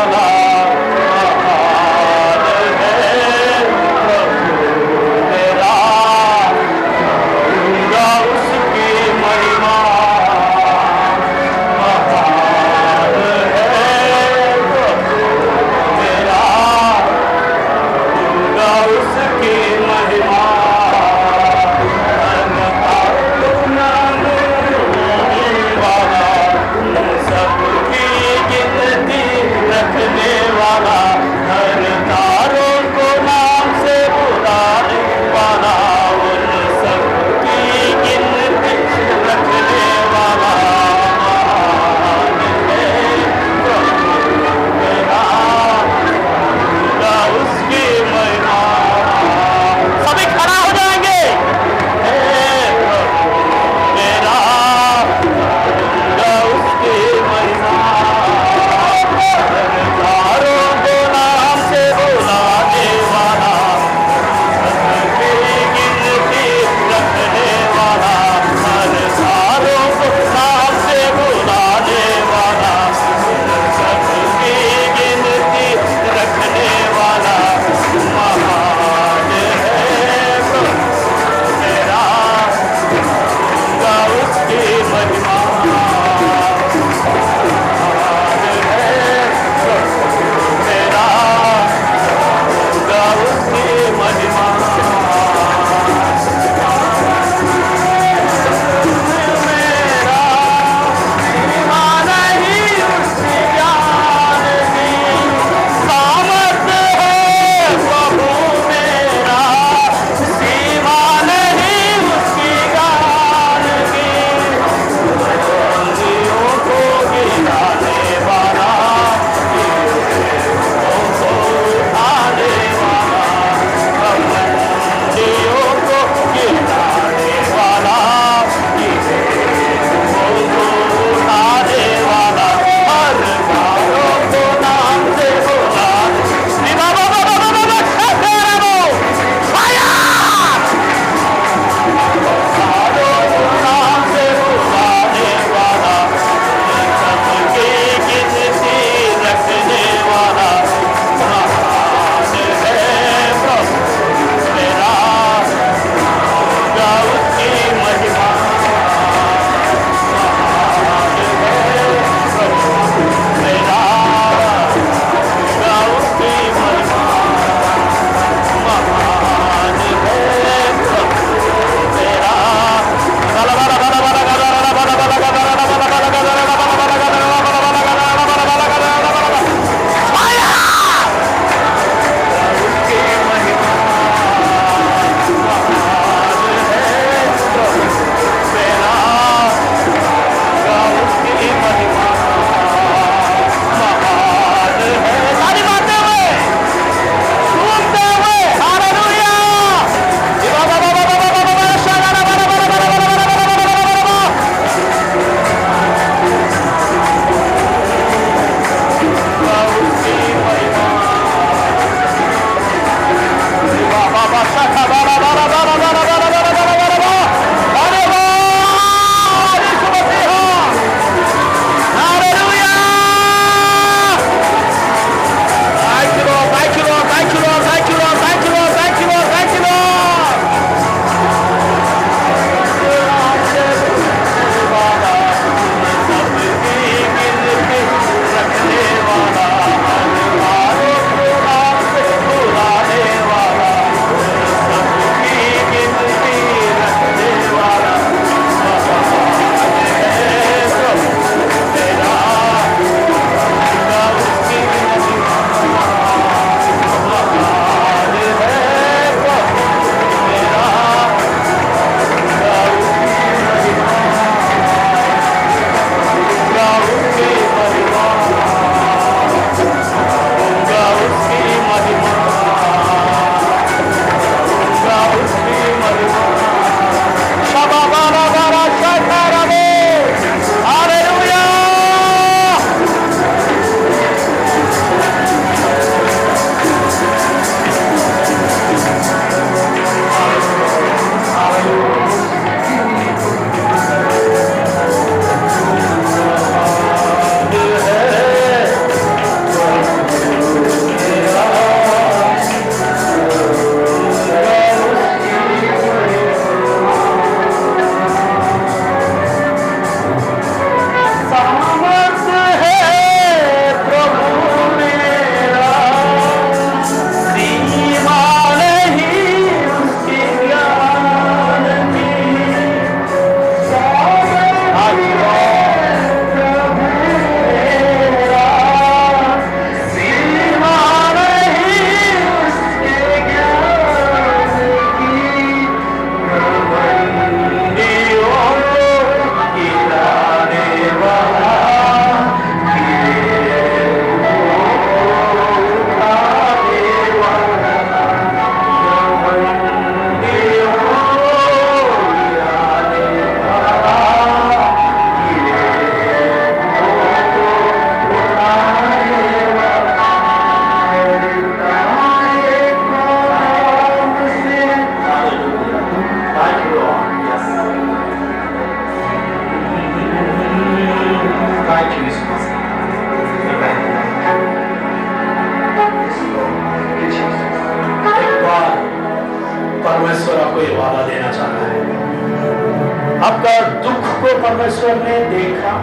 परमेश्वर ने देखा,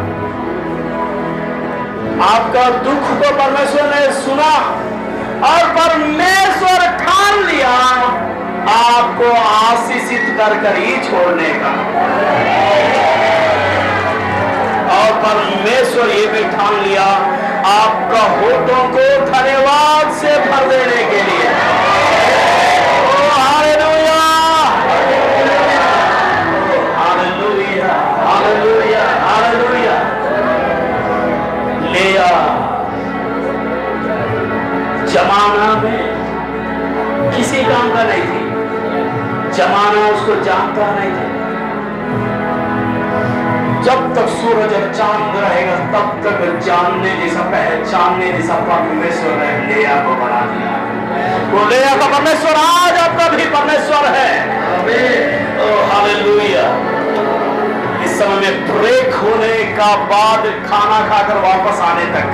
आपका दुख को परमेश्वर ने सुना और परमेश्वर ठान लिया आपको आशीषित कर ही छोड़ने का। और परमेश्वर ये भी ठान लिया आपका होठों को धन्यवाद से भर देने के लिए। Hallelujah, hallelujah, hallelujah, hallelujah. लेया जमाना में किसी काम का नहीं थी, जमाना उसको जानता नहीं था। जब तक सूरज और चांद रहेगा तब तक जानने जैसा, पहचानने जैसा परमेश्वर ने लेया को बना दिया। वो लेया का परमेश्वर आज आपका भी परमेश्वर है। हालेलुया। इस समय में ब्रेक होने का बाद खाना खाकर वापस आने तक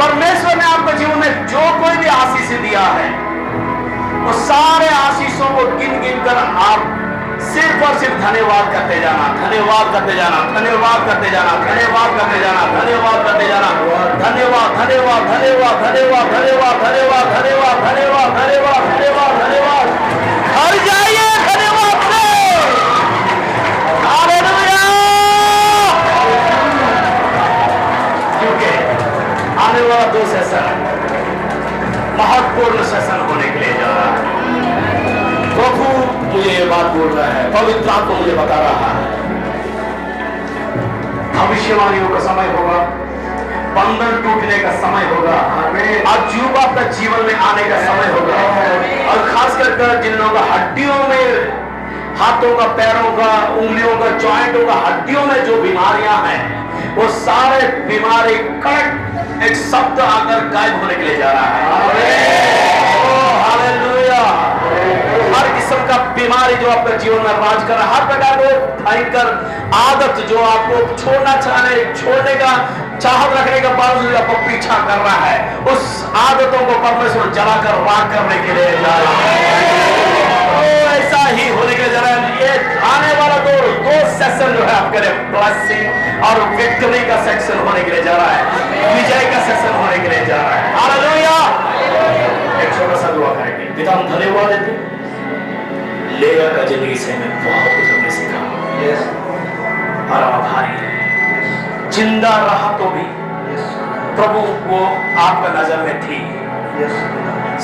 परमेश्वर ने आपके जीवन में जो कोई भी आशीष दिया है वो सारे आशीषों को गिन गिन कर आप सिर्फ और सिर्फ धन्यवाद करते जाना, धन्यवाद करते जाना, धन्यवाद करते जाना, धन्यवाद करते जाना, धन्यवाद करते जाना। धन्यवाद, धन्यवाद, धन्यवाद, धन्यवाद, धन्यवाद, धन्यवाद, धन्यवाद, धन्यवाद, धन्यवाद, धन्यवाद, धन्यवाद। हर जाइए धन्यवाद से। हालेलुया। क्योंकि आने वाला 2 सेशन महत्वपूर्ण सेशन होने के लिए जा रहा है। प्रभु मुझे ये बात बोल रहा है, पवित्र आत्मा मुझे बता रहा है, भविष्यवाणियों का समय होगा, बंधन टूटने का समय होगा, अजूबा का जीवन में आने का समय होगा। और खास कर जिन लोगों का हड्डियों में, हाथों का, पैरों का, उंगलियों का, जॉइंटों का, हड्डियों में जो बीमारियां हैं वो सारे बीमारी कड़क एक शब्द आकर गायब होने के लिए जा रहा है। हालेलुया। हर किस्म का बीमारी जो आपके जीवन में राज कर रहा है, हर प्रकार को भयंकर आदत जो आपको छोड़ने का चाहत रखने का बावजूद आपको पीछा कर रहा है, उस आदतों को परमेश्वर जलाकर राख करने के लिए जा रहा है। ऐसा ही होने के लिए जा रहा है। ये आने वाला दो सेशन जो है आपके लिए ब्लेसिंग और विक्ट्री का सेक्शन होने के लिए जा रहा है, विजय का सेशन होने के लिए जा रहा है। हालेलुया। एक छोटा सा दुआ करेंगे। पिता हम धन्यवाद देते, लेया का जिंदगी से हमें बहुत कुछ हमने सीखा और आभारी है। जिंदा रहा तो भी प्रभु वो आपका नजर में थी,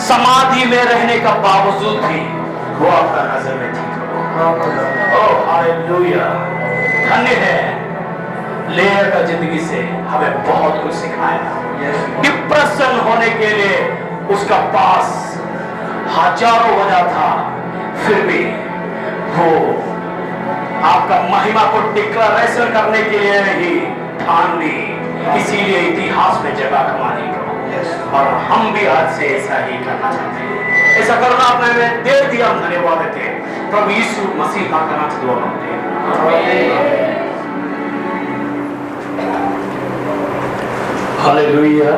समाधि में रहने का बावजूद भी वो आपका नजर में थी। Oh hallelujah. धन्य है, लेया का जिंदगी से हमें बहुत कुछ सिखाया। डिप्रेशन होने के लिए उसका पास हजारों वजह था, फिर भी वो आपका महिमा को डिक्लेरेशन करने के लिए ही ठान ली, इसीलिए इतिहास में जगह कमानी। और हम भी आज से ऐसा ही करना चाहते हैं। ऐसा करना आपने हमें दे दिया, हम धन्यवाद देते हैं। प्रभु यीशु मसीह का नाम से दुआ मांगते हैं। हालेलुया।